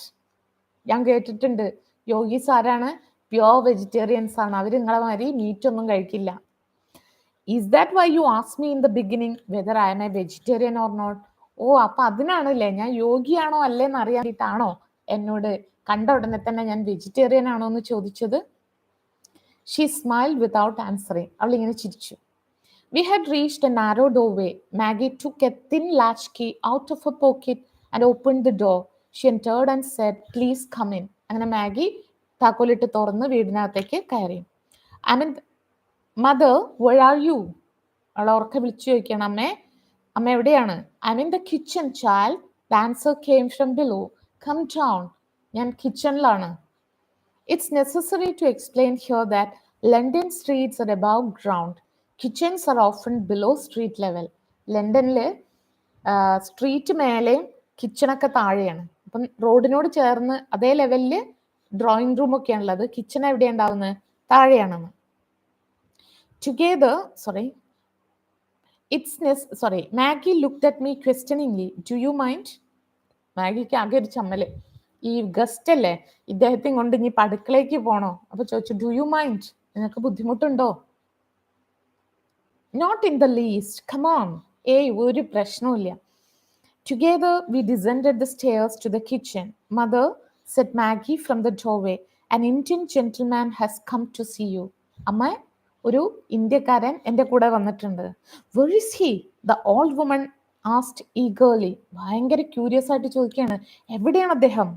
[SPEAKER 1] ഞാൻ കേട്ടിട്ടുണ്ട്. യോഗീസ് ആരാണ്? പ്യോർ വെജിറ്റേറിയൻസ് ആണ്. അവർ നിങ്ങളെ മാതിരി മീറ്റ് ഒന്നും കഴിക്കില്ല. Is that why you ask me in the beginning whether I'm a vegetarian or not? ഓ, അപ്പൊ അതിനാണല്ലേ ഞാൻ യോഗിയാണോ അല്ലേന്ന് അറിയാനായിട്ടാണോ എന്നോട് കണ്ട ഉടനെ തന്നെ ഞാൻ വെജിറ്റേറിയൻ ആണോ എന്ന് ചോദിച്ചത്? She smiled without answering. അവൾ ഇങ്ങനെ ചിരിച്ചു. We had reached a narrow doorway. Maggie took a thin latchkey out of her pocket and opened the door. She entered and said, "Please come in." അങ്ങനെ Maggi താക്കോലിട്ട് തുറന്ന് വീടിനകത്തേക്ക് കയറി. "I mean, mother, where are you?" അവൾ ഉറക്കെ വിളിച്ചു ചോദിക്കണം, അമ്മ എവിടെയാണ്? "I'm in the kitchen, child." The answer came from below. "Come down." ഞാൻ കിച്ചണിലാണ്. It's necessary to explain here that London streets are above ground. Kitchens are often below street level. ലണ്ടനിൽ street മേലെയും കിച്ചണൊക്കെ താഴെയാണ്. അപ്പം റോഡിനോട് ചേർന്ന് അതേ ലെവലിൽ ഡ്രോയിങ് റൂം ഒക്കെയാണ് ഉള്ളത്. Kitchen എവിടെയാണ് ഉണ്ടാവുന്നത്? താഴെയാണെന്ന്. Maggie looked at me questioningly. "Do you mind?" മാഗിക്ക് ആകെ ഒരു ചമ്മല്. ഈ ഗസ്റ്റ് അല്ലേ, ഇദ്ദേഹത്തെയും കൊണ്ട് ഇനി അടുക്കളയ്ക്ക് പോണോ? അപ്പൊ ചോദിച്ചു, "ഡു യു മൈൻഡ്?" നിനക്ക് ബുദ്ധിമുട്ടുണ്ടോ? "Not in the least. Come on." ഏയ് ഒരു പ്രശ്നവുമില്ല. Together we descended the stairs to the kitchen. "Mother," said Maggie from the doorway, "an Indian gentleman has come to see you." അമ്മ, ഒരു ഇന്ത്യക്കാരൻ എൻ്റെ കൂടെ വന്നിട്ടുണ്ട്. "Where is he?" the old woman asked eagerly. ഭയങ്കര ക്യൂരിയസ് ആയിട്ട് ചോദിക്കുകയാണ്, എവിടെയാണ് അദ്ദേഹം?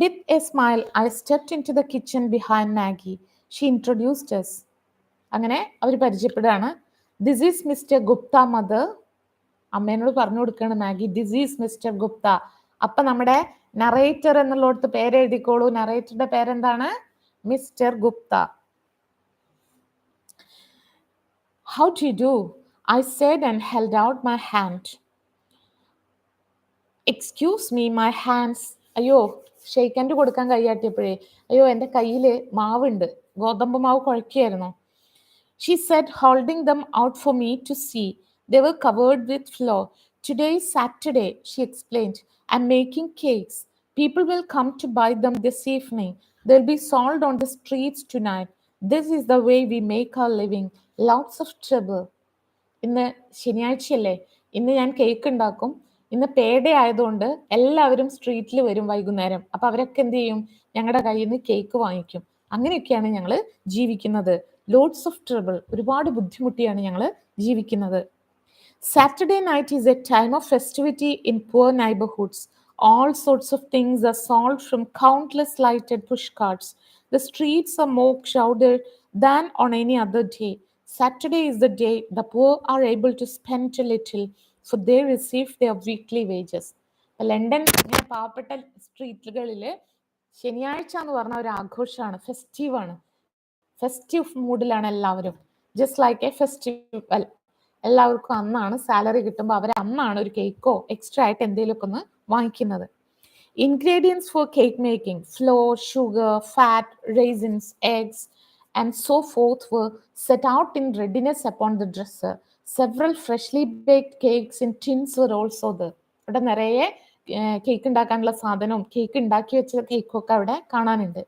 [SPEAKER 1] With a smile, I stepped into the kitchen behind Maggie. She introduced us. അങ്ങനെ അവർ പരിചയപ്പെടുകയാണ്. "This is Mr. Gupta, mother." അമ്മേനോട് പറഞ്ഞു കൊടുക്കുകയാണ് Maggi, "this is mister Gupta." അപ്പൊ നമ്മുടെ നറേറ്റർ എന്നുള്ളടത്ത് പേര് എഴുതിക്കോളൂ. നറേറ്ററുടെ പേരെന്താണ്? Mister Gupta. "How do you do?" I said and held out my hand. "Excuse me, my hands." അയ്യോ, shake hand കൊടുക്കാൻ കൈയാട്ടിയപ്പോഴേ, അയ്യോ എൻ്റെ കയ്യിൽ മാവുണ്ട്, ഗോതമ്പ് മാവ് കുഴക്കുകയായിരുന്നു. She said, holding them out for me to see. They were covered with flour. "Today is Saturday," she explained. "I'm making cakes. People will come to buy them this evening. They'll be sold on the streets tonight. This is the way we make our living. Lots of trouble." ഇന്ന് ശനിയാഴ്ചയല്ലേ, ഇന്ന് ഞാൻ cake ഉണ്ടാക്കും. ഇന്ന് പേഡേ ആയതുകൊണ്ട് എല്ലാവരും സ്ട്രീറ്റിൽ വരും വൈകുന്നേരം. അപ്പൊ അവരൊക്കെ എന്ത് ചെയ്യും? ഞങ്ങളുടെ കയ്യിൽ നിന്ന് കേക്ക് വാങ്ങിക്കും. അങ്ങനെയൊക്കെയാണ് ഞങ്ങൾ ജീവിക്കുന്നത്. ലോഡ്സ് ഓഫ് ട്രബിൾ, ഒരുപാട് ബുദ്ധിമുട്ടിയാണ് ഞങ്ങൾ ജീവിക്കുന്നത്. Saturday night is a time of festivity in poor neighborhoods. All sorts of things are sold from countless lighted pushcarts. The streets are more crowded than on any other day. Saturday is the day the poor are able to spend a little, for they receive their weekly wages. London ഇങ്ങനെ പാവപ്പെട്ട സ്ട്രീറ്റുകളിൽ ശനിയാഴ്ച എന്ന് പറഞ്ഞ ഒരു ആഘോഷമാണ്, ഫെസ്റ്റീവാണ്. Festive മൂഡിലാണ് എല്ലാവരും. Just like A festival. എല്ലാവർക്കും അന്നാണ് സാലറി കിട്ടുമ്പോൾ അവർ അന്നാണ് ഒരു കേക്കോ എക്സ്ട്രാ ആയിട്ട് എന്തെങ്കിലുമൊക്കെ ഒന്ന് വാങ്ങിക്കുന്നത്. Ingredients for cake making: flour, sugar, fat, raisins, eggs, and so forth were set out in readiness upon the dresser. Several freshly baked cakes in tins were also there. ഇവിടെ നിറയെ കേക്ക് ഉണ്ടാക്കാനുള്ള സാധനവും cake ഉണ്ടാക്കി വെച്ച കേക്കൊക്കെ അവിടെ കാണാനുണ്ട്.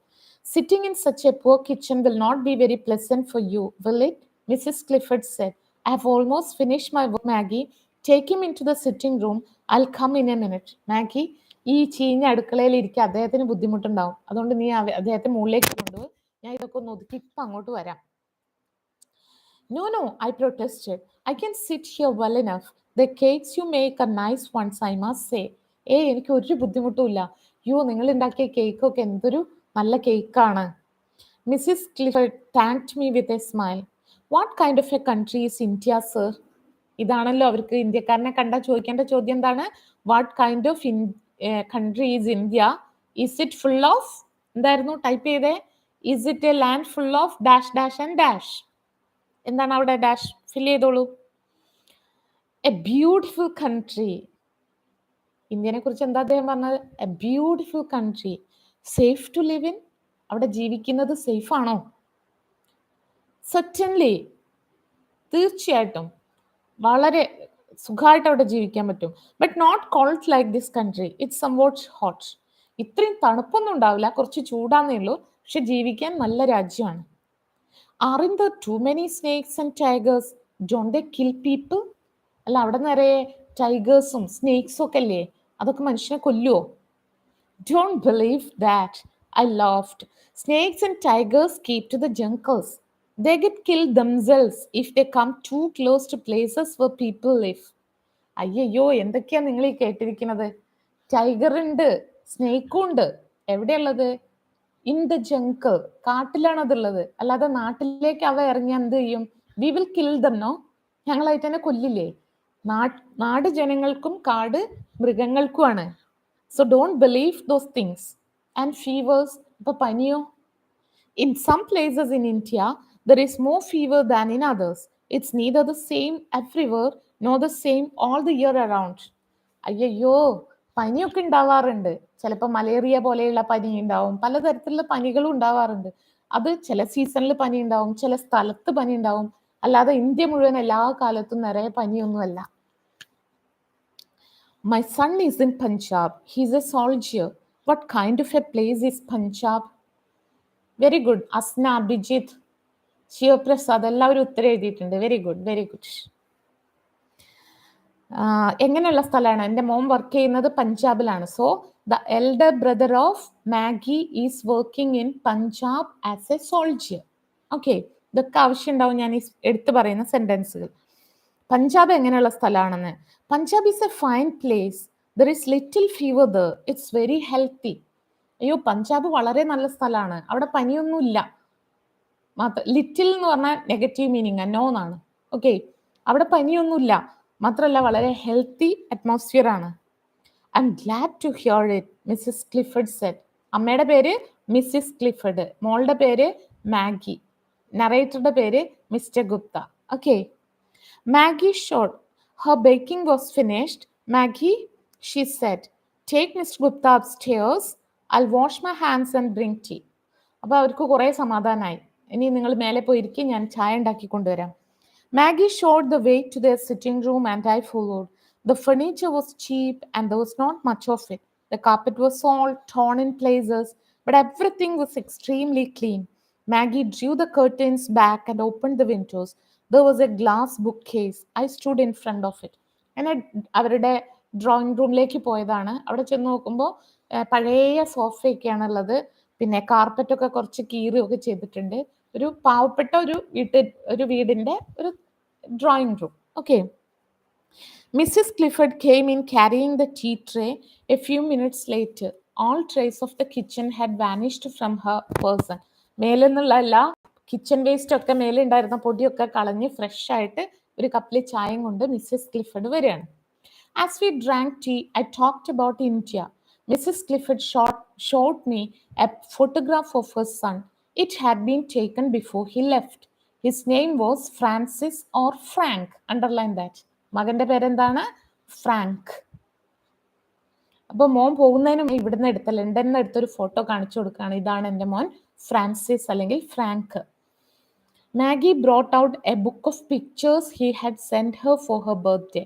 [SPEAKER 1] "Sitting in such a poor kitchen will not be very pleasant for you, will it?" Mrs. Clifford said. "I have almost finished my work, Maggie. Take him into the sitting room. I'll come in a minute." Maggi, ഈ ചീഞ്ഞ അടുക്കളയിൽ ഇരിക്കുക, അദ്ദേഹത്തിന് ബുദ്ധിമുട്ടുണ്ടാവും. അതുകൊണ്ട് നീ അദ്ദേഹത്തെ മുകളിലേക്ക് കൊണ്ടുപോയി, ഞാൻ ഇതൊക്കെ ഒന്ന് ഒതുക്കി ഇപ്പം അങ്ങോട്ട് വരാം. No, I protested. "I can sit here well enough. The cakes you make are nice ones, I must say." എനിക്ക് ഒരു ബുദ്ധിമുട്ടുമില്ല. നിങ്ങൾ ഉണ്ടാക്കിയ കേക്കൊക്കെ എന്തൊരു നല്ല കേക്കാണ്. Mrs. Clifford thanked me with a smile. "What kind of a country is India, sir?" ഇതാണല്ലോ അവർക്ക് ഇന്ത്യക്കാരനെ കണ്ടാൽ ചോദിക്കേണ്ട ചോദ്യം. എന്താണ്? What kind of country is India? Is it full of, എന്തായിരുന്നു ടൈപ്പ് ചെയ്തേ? Is it A land full of dash dash and dash. എന്താണ് അവിടെ ഡാഷ്? ഫിൽ ചെയ്തോളൂ. A beautiful country. ഇന്ത്യനെ കുറിച്ച് എന്താ അദ്ദേഹം പറഞ്ഞത്? A beautiful country. Safe to live in? അവിടെ ജീവിക്കുന്നത് സേഫ് ആണോ? Certainly, തീർച്ചയായിട്ടും വളരെ സുഖമായിട്ട് അവിടെ ജീവിക്കാൻ പറ്റും. But not cold like this country. It's somewhat hot. ഇത്രയും തണുപ്പൊന്നും ഉണ്ടാവില്ല, കുറച്ച് ചൂടാന്നേ ഉള്ളൂ. പക്ഷെ ജീവിക്കാൻ നല്ല രാജ്യമാണ്. Aren't there too many snakes and tigers? Don't they kill people? അല്ല, അവിടെ നിറയെ ടൈഗേഴ്സും സ്നേക്സും ഒക്കെ അല്ലേ, അതൊക്കെ മനുഷ്യനെ കൊല്ലുവോ? Don't believe that. I laughed. Snakes and tigers keep to the jungles. They get killed themselves if they come too close to places where people live. അയ്യോ, എന്തൊക്കെയാ നിങ്ങൾ ഈ കേട്ടിരിക്കുന്നത്? ടൈഗർ ഉണ്ട്, സ്നേക്കും ഉണ്ട്. എവിടെയുള്ളത്? ഇൻ ദ ജംഗിൾ, കാട്ടിലാണ് അതുള്ളത്. അല്ലാതെ നാട്ടിലേക്ക് അവ ഇറങ്ങി എന്ത് ചെയ്യും? We will kill them, no, ഞങ്ങളായിട്ട് തന്നെ കൊല്ലില്ലേ? നാട് ജനങ്ങൾക്കും കാട് മൃഗങ്ങൾക്കുമാണ്. So don't believe those things. And fevers, ഇപ്പൊ പനിയോ? In some places in India, there is more fever than in others. It's neither the same everywhere nor the same all the year around. അയ്യോ, പനിയൊക്കെ ഉണ്ടാവാറുണ്ട്. ചിലപ്പോൾ malaria പോലെയുള്ള പനി ഉണ്ടാവും, പലതരത്തിലുള്ള പനികളും ഉണ്ടാവാറുണ്ട്. അത് ചില സീസണിൽ പനി ഉണ്ടാവും, ചില സ്ഥലത്ത് പനി ഉണ്ടാവും. അല്ലാതെ ഇന്ത്യ മുഴുവൻ എല്ലാ കാലത്തും നിറയെ പനിയൊന്നുമല്ല. My son is in Punjab. He's a soldier. What kind of a place is Punjab? Very good. Asna, Abhijith, Shivaprasad എല്ലാവരും ഉത്തരം എഴുതിയിട്ടുണ്ട്. Very good, very good. എങ്ങനെയുള്ള സ്ഥലമാണ്? എൻ്റെ മോൻ വർക്ക് ചെയ്യുന്നത് പഞ്ചാബിലാണ്. So the elder brother of Maggie is working in Punjab as a soldier. Okay, ഇതൊക്കെ ആവശ്യം ഉണ്ടാവും ഞാൻ ഈ എടുത്തു പറയുന്ന സെന്റൻസുകൾ. പഞ്ചാബ് എങ്ങനെയുള്ള സ്ഥലമാണെന്ന്. Punjab is a fine place. There is little fever there. It's very healthy. അയ്യോ, പഞ്ചാബ് വളരെ നല്ല സ്ഥലമാണ്, അവിടെ പനിയൊന്നുമില്ല. ലിറ്റിൽ എന്ന് പറഞ്ഞാൽ നെഗറ്റീവ് മീനിങ്, നോ എന്നാണ്. ഓക്കെ, അവിടെ പനിയൊന്നുമില്ല, മാത്രമല്ല വളരെ ഹെൽത്തി അറ്റ്മോസ്ഫിയർ ആണ്. I'm glad to hear it, Mrs Clifford said. അമ്മയുടെ പേര് മിസ്സിസ് ക്ലിഫർഡ്, മോളുടെ പേര് മാഗി, നറേറ്ററുടെ പേര് Mr Gupta. Okay, Maggie showed her baking was finished. Maggie, she said, take Mr. Gupta upstairs. I'll wash my hands and bring tea. അപ്പോൾ അവർക്ക് കുറേ സമാധാനമായി. ഇനി നിങ്ങൾ മേലെ പോയിരിക്കും, ഞാൻ ചായ ഉണ്ടാക്കി കൊണ്ടുവരാം. Maggie showed the way to their sitting room and I followed. The furniture was cheap and there was not much of it. The carpet was all torn in places, but everything was extremely clean. Maggie drew the curtains back and opened the windows. There was a glass bookcase. I stood in front of it. അങ്ങനെ അവരുടെ drawing റൂമിലേക്ക് പോയതാണ്. അവിടെ ചെന്ന് നോക്കുമ്പോൾ പഴയ സോഫയൊക്കെയാണ് ഉള്ളത്. പിന്നെ കാർപ്പറ്റൊക്കെ കുറച്ച് കീറുകയൊക്കെ ചെയ്തിട്ടുണ്ട്. ഒരു പാവപ്പെട്ട ഒരു വീടിന്റെ ഒരു drawing room. Okay, Mrs. Clifford came in carrying the tea tray. A few minutes later, all trace of the kitchen had vanished from her person. മേലിൽ നിന്നുള്ള എല്ലാ കിച്ചൺ വേസ്റ്റ് ഒക്കെ മേലുണ്ടായിരുന്ന പൊടിയൊക്കെ കളഞ്ഞ് ഫ്രഷ് ആയിട്ട് ഒരു കപ്പിൽ ചായയും കൊണ്ട് മിസ്സസ് ക്ലിഫർഡ് വരികയാണ്. As we drank tea, I talked about India. Mrs. Clifford showed me a photograph of her son. It had been taken before he left. His name was Francis or Frank. Underline that. മകന്റെ പേരെന്താണ്? Frank. അപ്പോൾ മോൻ പോകുന്നതിന് ഇവിടുന്ന് എടുത്ത ലണ്ടനിൽ നിന്ന് എടുത്തൊരു ഫോട്ടോ കാണിച്ചു കൊടുക്കുകയാണ്. ഇതാണ് എൻ്റെ മോൻ ഫ്രാൻസിസ് അല്ലെങ്കിൽ Frank. Maggie brought out a book of pictures he had sent her for her birthday.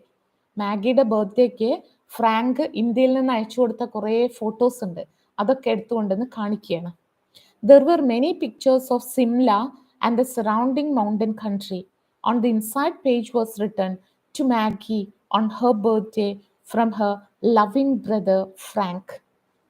[SPEAKER 1] മാഗിയുടെ ബർത്ത്ഡേക്ക് ഫ്രാങ്ക് ഇന്ത്യയിൽ നിന്ന് അയച്ചു കൊടുത്ത കുറേ ഫോട്ടോസ് ഉണ്ട്, അതൊക്കെ എടുത്തുകൊണ്ടെന്ന് കാണിക്കുകയാണ്. There were many pictures of Simla and the surrounding mountain country. On the inside page was written, to Maggie on her birthday from her loving brother Frank.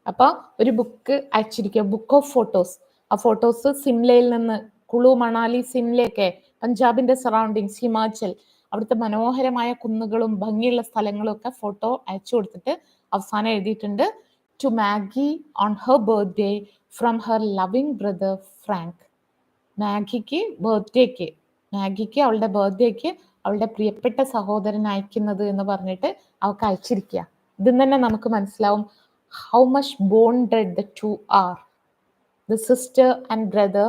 [SPEAKER 1] അപ്പോൾ ഒരു ബുക്ക് അയച്ചിരിക്കുക, ബുക്ക് ഓഫ് ഫോട്ടോസ്. ആ photos സിംലയിൽ നിന്ന്, Kullu, Manali, സിംലയൊക്കെ പഞ്ചാബിന്റെ surroundings, Himachal, അവിടുത്തെ മനോഹരമായ കുന്നുകളും ഭംഗിയുള്ള സ്ഥലങ്ങളും ഒക്കെ ഫോട്ടോ അയച്ചു കൊടുത്തിട്ട് അവസാനം എഴുതിയിട്ടുണ്ട്, to Maggie on her birthday from her loving brother Frank. മാഗിക്ക് അവളുടെ ബർത്ത്ഡേക്ക് അവളുടെ പ്രിയപ്പെട്ട സഹോദരൻ അയക്കുന്നത് എന്ന് പറഞ്ഞിട്ട് അവൾക്ക് അയച്ചിരിക്കുക. ഇതിൽ തന്നെ നമുക്ക് മനസ്സിലാവും how much bonded the two are. The sister and brother,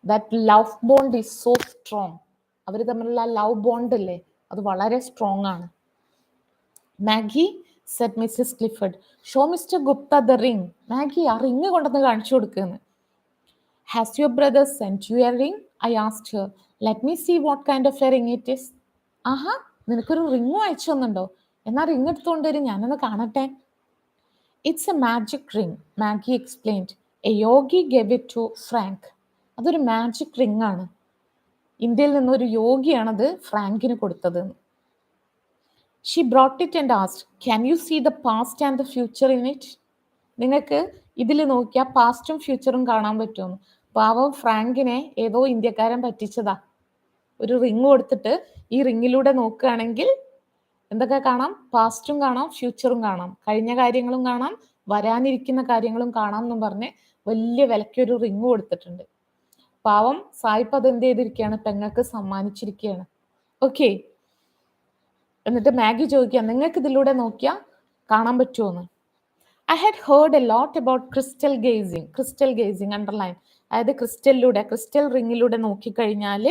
[SPEAKER 1] that love bond is so strong. അവർ തമ്മിലുള്ള ലവ് ബോണ്ട് അല്ലേ, അത് വളരെ സ്ട്രോങ് ആണ്. Maggie, said Mrs. Clifford, show Mr. Gupta the ring. Maggie, ആ റിങ് കൊണ്ടുവന്ന് കാണിച്ചു കൊടുക്കുന്നു. Has your brother sent you a ring? I asked her. Let me see what kind of a ring it is. ആഹാ, നിനക്കൊരു ring അയച്ചു തന്നുണ്ടോ? എന്നാ ring എടുത്തുകൊണ്ട് വരും, ഞാനൊന്ന് കാണട്ടെ. It's a magic ring, Maggie explained. A yogi gave it to Frank. അതൊരു magic ring ആണ്. ഇന്ത്യയിൽ നിന്നൊരു യോഗിയാണത് ഫ്രാങ്കിന് കൊടുത്തത്. She brought it and asked, can you see the past and the future in it? നിങ്ങൾക്ക് ഇതിൽ നോക്കിയാൽ പാസ്റ്റും ഫ്യൂച്ചറും കാണാൻ പറ്റുമെന്ന്. പാവം ഫ്രാങ്കിനെ ഏതോ ഇന്ത്യക്കാരൻ പറ്റിച്ചതാ. ഒരു റിങ് കൊടുത്തിട്ട് ഈ റിങ്ങിലൂടെ നോക്കുകയാണെങ്കിൽ എന്തൊക്കെ കാണാം? പാസ്റ്റും കാണാം, ഫ്യൂച്ചറും കാണാം, കഴിഞ്ഞ കാര്യങ്ങളും കാണാം, വരാനിരിക്കുന്ന കാര്യങ്ങളും കാണാമെന്നും പറഞ്ഞ് വലിയ വിലയ്ക്കൊരു റിങ് കൊടുത്തിട്ടുണ്ട്. പാവം സായിപ്പ് അത് എന്ത് ചെയ്തിരിക്കുകയാണ്, പെങ്ങൾക്ക് സമ്മാനിച്ചിരിക്കുകയാണ്. ഓക്കെ. എന്നിട്ട് മാഗി ചോദിക്കുക, നിങ്ങൾക്ക് ഇതിലൂടെ നോക്കിയാൽ കാണാൻ പറ്റുമോന്ന്. I had heard a lot about crystal gazing. Crystal gazing, underline. അതായത് ക്രിസ്റ്റൽ റിങ്ങിലൂടെ നോക്കിക്കഴിഞ്ഞാൽ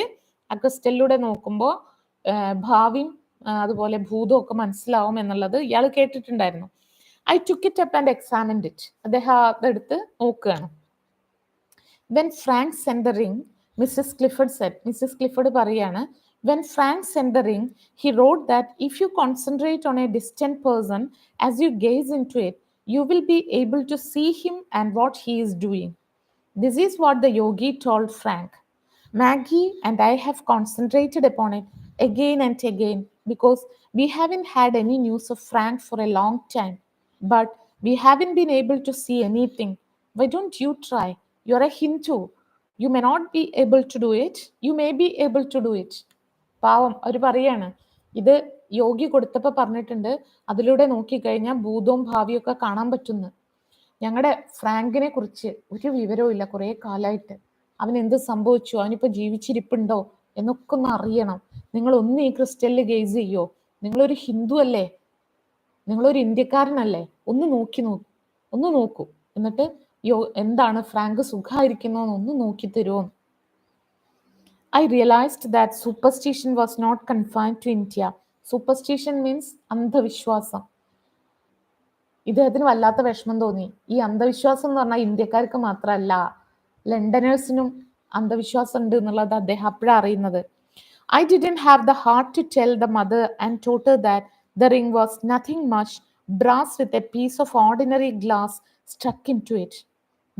[SPEAKER 1] ആ ക്രിസ്റ്റലിലൂടെ നോക്കുമ്പോൾ ഭാവിയും അതുപോലെ ഭൂതവും ഒക്കെ മനസ്സിലാവും എന്നുള്ളത് ഇയാൾ കേട്ടിട്ടുണ്ടായിരുന്നു. I took it up and examined it. അദ്ദേഹം അതെടുത്ത് നോക്കുകയാണ്. When Frank sent the ring, Mrs. Clifford said, Mrs. Clifford പറയാണ്, when Frank sent the ring, he wrote that if you concentrate on a distant person as you gaze into it, you will be able to see him and what he is doing. This is what the yogi told Frank. Maggie and I have concentrated upon it again and again because we haven't had any news of Frank for a long time. But we haven't been able to see anything. Why don't you try? You're a Hindu. You may not be able to do it. You may be able to do it. പാവം അവർ പറയാണ്, ഇത് യോഗി കൊടുത്തപ്പോൾ പറഞ്ഞിട്ടുണ്ട് അതിലൂടെ നോക്കിക്കഴിഞ്ഞാൽ ഭൂതവും ഭാവിയും ഒക്കെ കാണാൻ പറ്റുന്നു. ഞങ്ങളുടെ ഫ്രാങ്കിനെ കുറിച്ച് ഒരു വിവരവും ഇല്ല കുറേ കാലമായിട്ട്. അവൻ എന്ത് സംഭവിച്ചു, അവനിപ്പോൾ ജീവിച്ചിരിപ്പുണ്ടോ എന്നൊക്കെ ഒന്ന് അറിയണം. നിങ്ങളൊന്ന് ഈ ക്രിസ്റ്റലിൽ ഗെയ്സ് ചെയ്യോ? നിങ്ങളൊരു ഹിന്ദു അല്ലേ, നിങ്ങളൊരു ഇന്ത്യക്കാരനല്ലേ, ഒന്ന് നോക്കൂ. എന്നിട്ട് എന്താണ് ഫ്രാങ്ക് സുഖമായിരിക്കുന്നോന്ന് ഒന്ന് നോക്കി തരുമോ? I realized that superstition was not confined to India. Superstition means അന്ധവിശ്വാസം. ഇദ്ദേഹത്തിന് വല്ലാത്ത വിഷമം തോന്നി. ഈ അന്ധവിശ്വാസം എന്ന് പറഞ്ഞാൽ ഇന്ത്യക്കാർക്ക് മാത്രമല്ല, ലണ്ടനേഴ്സിനും അന്ധവിശ്വാസം ഉണ്ട് എന്നുള്ളത് അദ്ദേഹം അപ്പോഴാണ് അറിയുന്നത്. I didn't have the heart to tell the mother and daughter that the ring was nothing much, brass with a piece of ordinary glass stuck into it.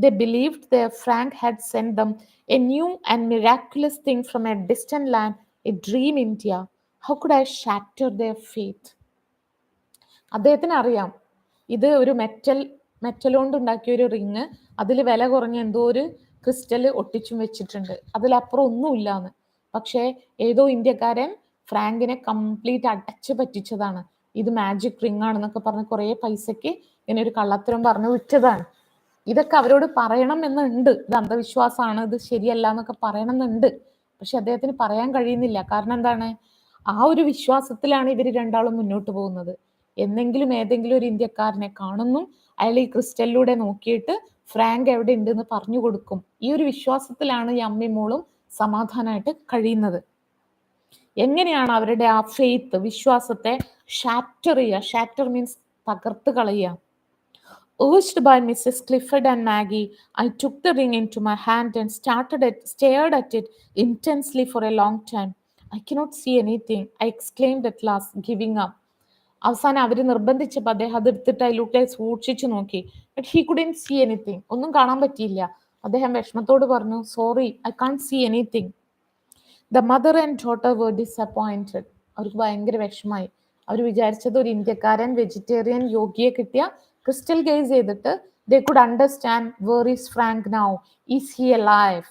[SPEAKER 1] They believed their Frank had sent them a new and miraculous thing from a distant land, a dream India. How could I shatter their faith? അദ്ദേഹത്തിന് അറിയാം ഇത് ഒരു metal കൊണ്ട് ഉണ്ടാക്കിയ ഒരു ring, അതിൽ വില കുറഞ്ഞ എന്തോ ഒരു ക്രിസ്റ്റൽ ഒട്ടിച്ചും വെച്ചിട്ടുണ്ട്, അതിലപ്പുറം ഒന്നുമില്ലാന്ന്. പക്ഷേ ഏതോ ഇന്ത്യക്കാരൻ ഫ്രാങ്കിനെ കംപ്ലീറ്റ് അടച്ചു പറ്റിച്ചതാണ്. ഇത് മാജിക് റിങ് ആണെന്നൊക്കെ പറഞ്ഞ് കുറേ പൈസക്ക് ഇങ്ങനെ ഒരു കള്ളത്തരം പറഞ്ഞ് വിറ്റതാണ്. ഇതൊക്കെ അവരോട് പറയണം എന്നുണ്ട്, ഇത് അന്ധവിശ്വാസമാണ്, ഇത് ശരിയല്ല എന്നൊക്കെ പറയണം എന്നുണ്ട്. പക്ഷെ അദ്ദേഹത്തിന് പറയാൻ കഴിയുന്നില്ല. കാരണം എന്താണ്, ആ ഒരു വിശ്വാസത്തിലാണ് ഇവർ രണ്ടാളും മുന്നോട്ട് പോകുന്നത്. എന്നെങ്കിലും ഏതെങ്കിലും ഒരു ഇന്ത്യക്കാരനെ കാണുന്നു, അയാൾ ഈ ക്രിസ്റ്റലിലൂടെ നോക്കിയിട്ട് ഫ്രാങ്ക് എവിടെ ഉണ്ടെന്ന് പറഞ്ഞു കൊടുക്കും. ഈ ഒരു വിശ്വാസത്തിലാണ് ഈ അമ്മയും മോളും സമാധാനമായിട്ട് കഴിയുന്നത്. എങ്ങനെയാണ് അവരുടെ ആ ഫെയ്ത്ത്, വിശ്വാസത്തെ ഷാറ്റർ മീൻസ് തകർത്ത് കളയുക. Urged by Mrs. Clifford and Maggie, I took the ring into my hand and stared at it intensely for a long time. I cannot see anything, I exclaimed at last, giving up. അവസാനം അവർ നിർബന്ധിച്ചപ്പോൾ അദ്ദേഹം അത് എടുത്തിട്ട് അതിലൂടെ സൂക്ഷിച്ചു നോക്കി. But he couldn't see anything, ഒന്നും കാണാൻ പറ്റിയില്ല. അദ്ദേഹം വിഷമത്തോട് പറഞ്ഞു, sorry, I can't see anything. The mother and daughter were disappointed. അവർക്ക് ഭയങ്കര വിഷമായി. അവർ വിചാരിച്ചത് ഒരു ഇന്ത്യക്കാരൻ വെജിറ്റേറിയൻ യോഗിയെ കിട്ടിയ ക്രിസ്റ്റൽ ഗെയ്സ് ചെയ്തിട്ട് they could understand where is Frank now, is he alive?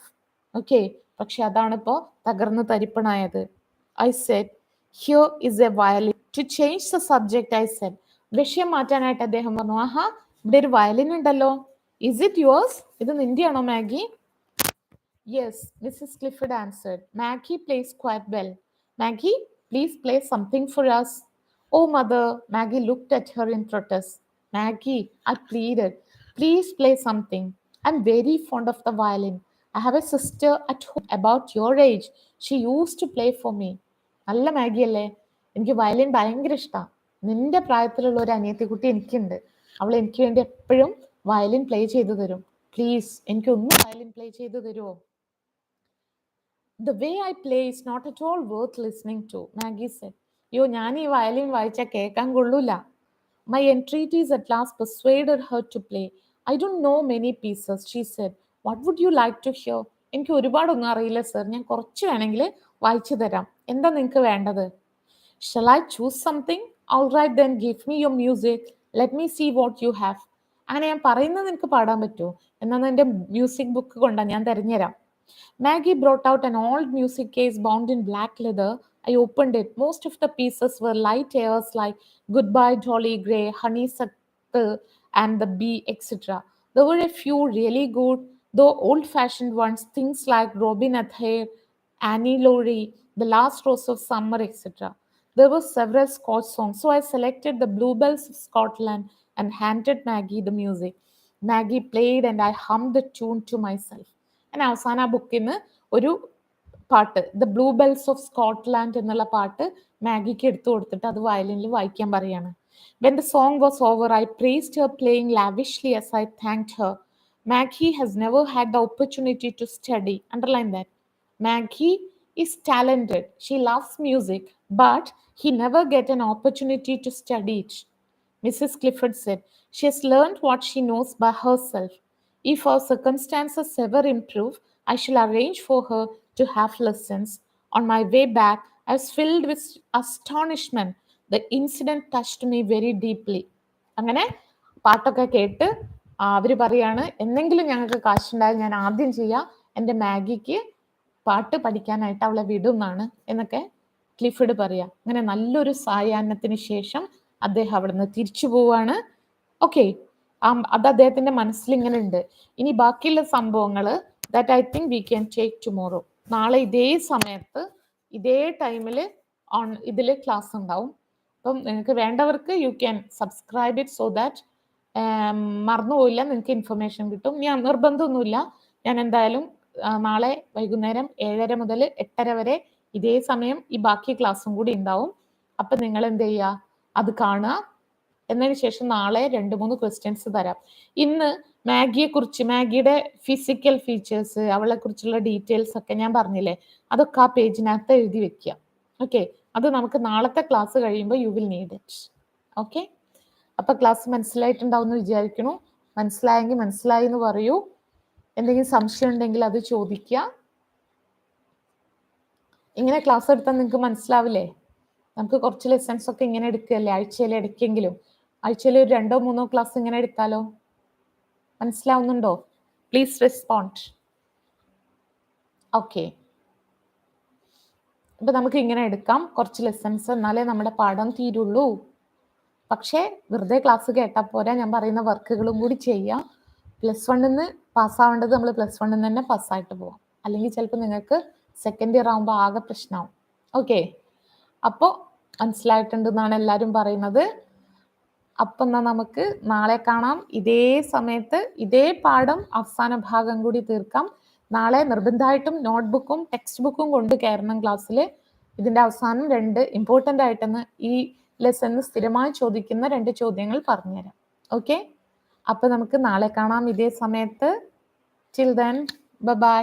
[SPEAKER 1] Okay, പക്ഷെ അതാണ് ഇപ്പോൾ തകർന്ന് തരിപ്പണായത്. I said, here is a violin. To change the subject, I said. വിഷയം മാറ്റാനായിട്ട് അദ്ദേഹം പറഞ്ഞു, ആഹാ, ഇവിടെ ഒരു വയലിൻ ഉണ്ടല്ലോ. Is it yours? ഇത് നിന്റെയാണോ Maggi? Yes, Mrs. Clifford answered. Maggie plays quite well. Maggie, please play something for us. Oh, mother, Maggie looked at her in protest. Maggie, I pleaded, please play something. I'm very fond of the violin. I have a sister at home about your age. She used to play for me. നല്ല Maggi അല്ലേ, എനിക്ക് violin ഭയങ്കര ഇഷ്ടമാണ്. നിന്റെ പ്രായത്തിലുള്ള ഒരു അനിയത്തിക്കുട്ടി എനിക്കുണ്ട്, അവൾ എനിക്ക് വേണ്ടി എപ്പോഴും വയലിൻ പ്ലേ ചെയ്തു തരും. പ്ലീസ് എനിക്കൊന്ന് വയലിൻ പ്ലേ ചെയ്തു തരുമോ? The way I play is not at all worth listening to, Maggie said. യോ, ഞാൻ ഈ വയലിൻ വായിച്ചാൽ കേൾക്കാൻ കൊള്ളൂല. My entreaties at last persuaded her to play. I don't know many pieces, she said. What would you like to hear? എനിക്ക് ഒരുപാടൊന്നും അറിയില്ല sir, ഞാൻ കുറച്ച് വേണമെങ്കിൽ വായിച്ചു തരാം. എന്താ നിങ്ങൾക്ക് വേണ്ടത്? Shall I choose something? All right then, give me your music. Let me see what you have. അങ്ങനെ ഞാൻ പറയുന്നത് നിനക്ക് പാടാൻ പറ്റുമോ? എന്നാൽ എൻ്റെ മ്യൂസിക് ബുക്ക് കൊണ്ടാ ഞാൻ തരുന്നുതരാം. Maggie brought out an old music case bound in black leather. I opened it. Most of the pieces were light airs like Goodbye Dolly Gray, Honeysuckle, and the Bee, etc. There were a few really good, though old-fashioned ones, things like Robin Athair, Annie Laurie, The Last Rose of Summer, etc. There were several Scotch songs, so I selected the Bluebells of Scotland and handed Maggie the music. Maggie played and I hummed the tune to myself. And അവസാന ബുക്കിൽ നിന്ന് ഒരു പാട്ട് the blue bells of Scotland എന്നുള്ള പാട്ട് മാഗിക്ക് എടുത്തു കൊടുത്തിട്ട് അത് വയലിനിൽ വായിക്കാൻ പറയാണ്. When the song was over, I praised her playing lavishly as I thanked her. Maggie has never had the opportunity to study. Underline that. Maggie is talented. She loves music, but he never get an opportunity to study it. Mrs. Clifford said, she has learned what she knows by herself. If her circumstances ever improve, I shall arrange for her to have lessons. On my way back, I was filled with astonishment. The incident touched me very deeply. അങ്ങനെ പാട്ടൊക്കെ കേട്ട് അവർ പറയാണ് എന്തെങ്കിലും ഞങ്ങൾക്ക് കാശുണ്ടായാൽ ഞാൻ ആദ്യം ചെയ്യുക എൻ്റെ മാഗിക്ക് പാട്ട് പഠിക്കാനായിട്ട് അവളെ വിടും എന്നാണ് എന്നൊക്കെ ക്ലിഫിഡ് പറയാ. അങ്ങനെ നല്ലൊരു സായാഹ്നത്തിന് ശേഷം അദ്ദേഹം അവിടെ നിന്ന് തിരിച്ചു പോവാണ്. ഓക്കെ, അത് അദ്ദേഹത്തിന്റെ മനസ്സിൽ ഇങ്ങനെ ഉണ്ട്. ഇനി ബാക്കിയുള്ള സംഭവങ്ങൾ that I think we can take tomorrow. നാളെ ഇതേ സമയത്ത് ഇതേ ടൈമിൽ ഇതിൽ ക്ലാസ് ഉണ്ടാവും. അപ്പം നിങ്ങൾക്ക് വേണ്ടവർക്ക് you can subscribe it so that മറന്നുപോയില്ല, നിങ്ങൾക്ക് ഇൻഫർമേഷൻ കിട്ടും. ഞാൻ നിർബന്ധമൊന്നുമില്ല. ഞാൻ എന്തായാലും നാളെ വൈകുന്നേരം 7:30 മുതൽ 8:30 വരെ ഇതേ സമയം ഈ ബാക്കി ക്ലാസ്സും കൂടി ഉണ്ടാവും. അപ്പം നിങ്ങൾ എന്ത് ചെയ്യുക, അത് കാണുക. എന്നതിന് ശേഷം നാളെ 2-3 ക്വസ്റ്റ്യൻസ് തരാം. ഇന്ന് മാഗിയെക്കുറിച്ച്, മാഗിയുടെ ഫിസിക്കൽ ഫീച്ചേഴ്സ്, അവളെ കുറിച്ചുള്ള ഡീറ്റെയിൽസ് ഒക്കെ ഞാൻ പറഞ്ഞില്ലേ, അതൊക്കെ ആ പേജിനകത്ത് എഴുതി വെക്കുക. ഓക്കെ, അത് നമുക്ക് നാളത്തെ ക്ലാസ് കഴിയുമ്പോൾ you will need it. Okay, അപ്പൊ ക്ലാസ് മനസ്സിലായിട്ടുണ്ടാവും എന്ന് വിചാരിക്കണു. മനസ്സിലായെങ്കിൽ മനസ്സിലായി എന്ന് പറയൂ. എന്തെങ്കിലും സംശയം ഉണ്ടെങ്കിൽ അത് ചോദിക്കുക. ഇങ്ങനെ ക്ലാസ് എടുത്താൽ നിങ്ങൾക്ക് മനസ്സിലാവില്ലേ? നമുക്ക് കുറച്ച് ലെസൺസ് ഒക്കെ ഇങ്ങനെ എടുക്കുകയല്ലേ, ആഴ്ചയിൽ ഇടയ്ക്കെങ്കിലും. ആഴ്ചയിൽ ഒരു 2-3 ക്ലാസ് ഇങ്ങനെ എടുത്താലോ? മനസ്സിലാവുന്നുണ്ടോ? Please respond. ഓക്കെ, അപ്പൊ നമുക്ക് ഇങ്ങനെ എടുക്കാം കുറച്ച് ലെസൺസ്, എന്നാലേ നമ്മുടെ പാഠം തീരുള്ളൂ. പക്ഷേ വെറുതെ ക്ലാസ് കേട്ടാൽ പോരാ, ഞാൻ പറയുന്ന വർക്കുകളും കൂടി ചെയ്യാം. +1 നിന്ന് പാസ്സാവേണ്ടത് നമ്മൾ +1 നിന്ന് തന്നെ പാസ്സായിട്ട് പോവാം. അല്ലെങ്കിൽ ചിലപ്പോൾ നിങ്ങൾക്ക് സെക്കൻഡ് ഇയർ ആകുമ്പോൾ ആകെ പ്രശ്നമാവും. ഓക്കെ, അപ്പോൾ മനസ്സിലായിട്ടുണ്ടെന്നാണ് എല്ലാവരും പറയുന്നത്. അപ്പം എന്നാൽ നമുക്ക് നാളെ കാണാം ഇതേ സമയത്ത്. ഇതേ പാഠം അവസാന ഭാഗം കൂടി തീർക്കാം. നാളെ നിർബന്ധമായിട്ടും നോട്ട്ബുക്കും ടെക്സ്റ്റ് ബുക്കും കൊണ്ട് കയറണം ക്ലാസ്സിൽ. ഇതിൻ്റെ അവസാനം 2 ഇമ്പോർട്ടൻ്റ് ആയിട്ടെന്ന് ഈ ലെസണിന് സ്ഥിരമായി ചോദിക്കുന്ന 2 ചോദ്യങ്ങൾ പറഞ്ഞുതരാം. ഓക്കെ, അപ്പം നമുക്ക് നാളെ കാണാം ഇതേ സമയത്ത്. Till then, by.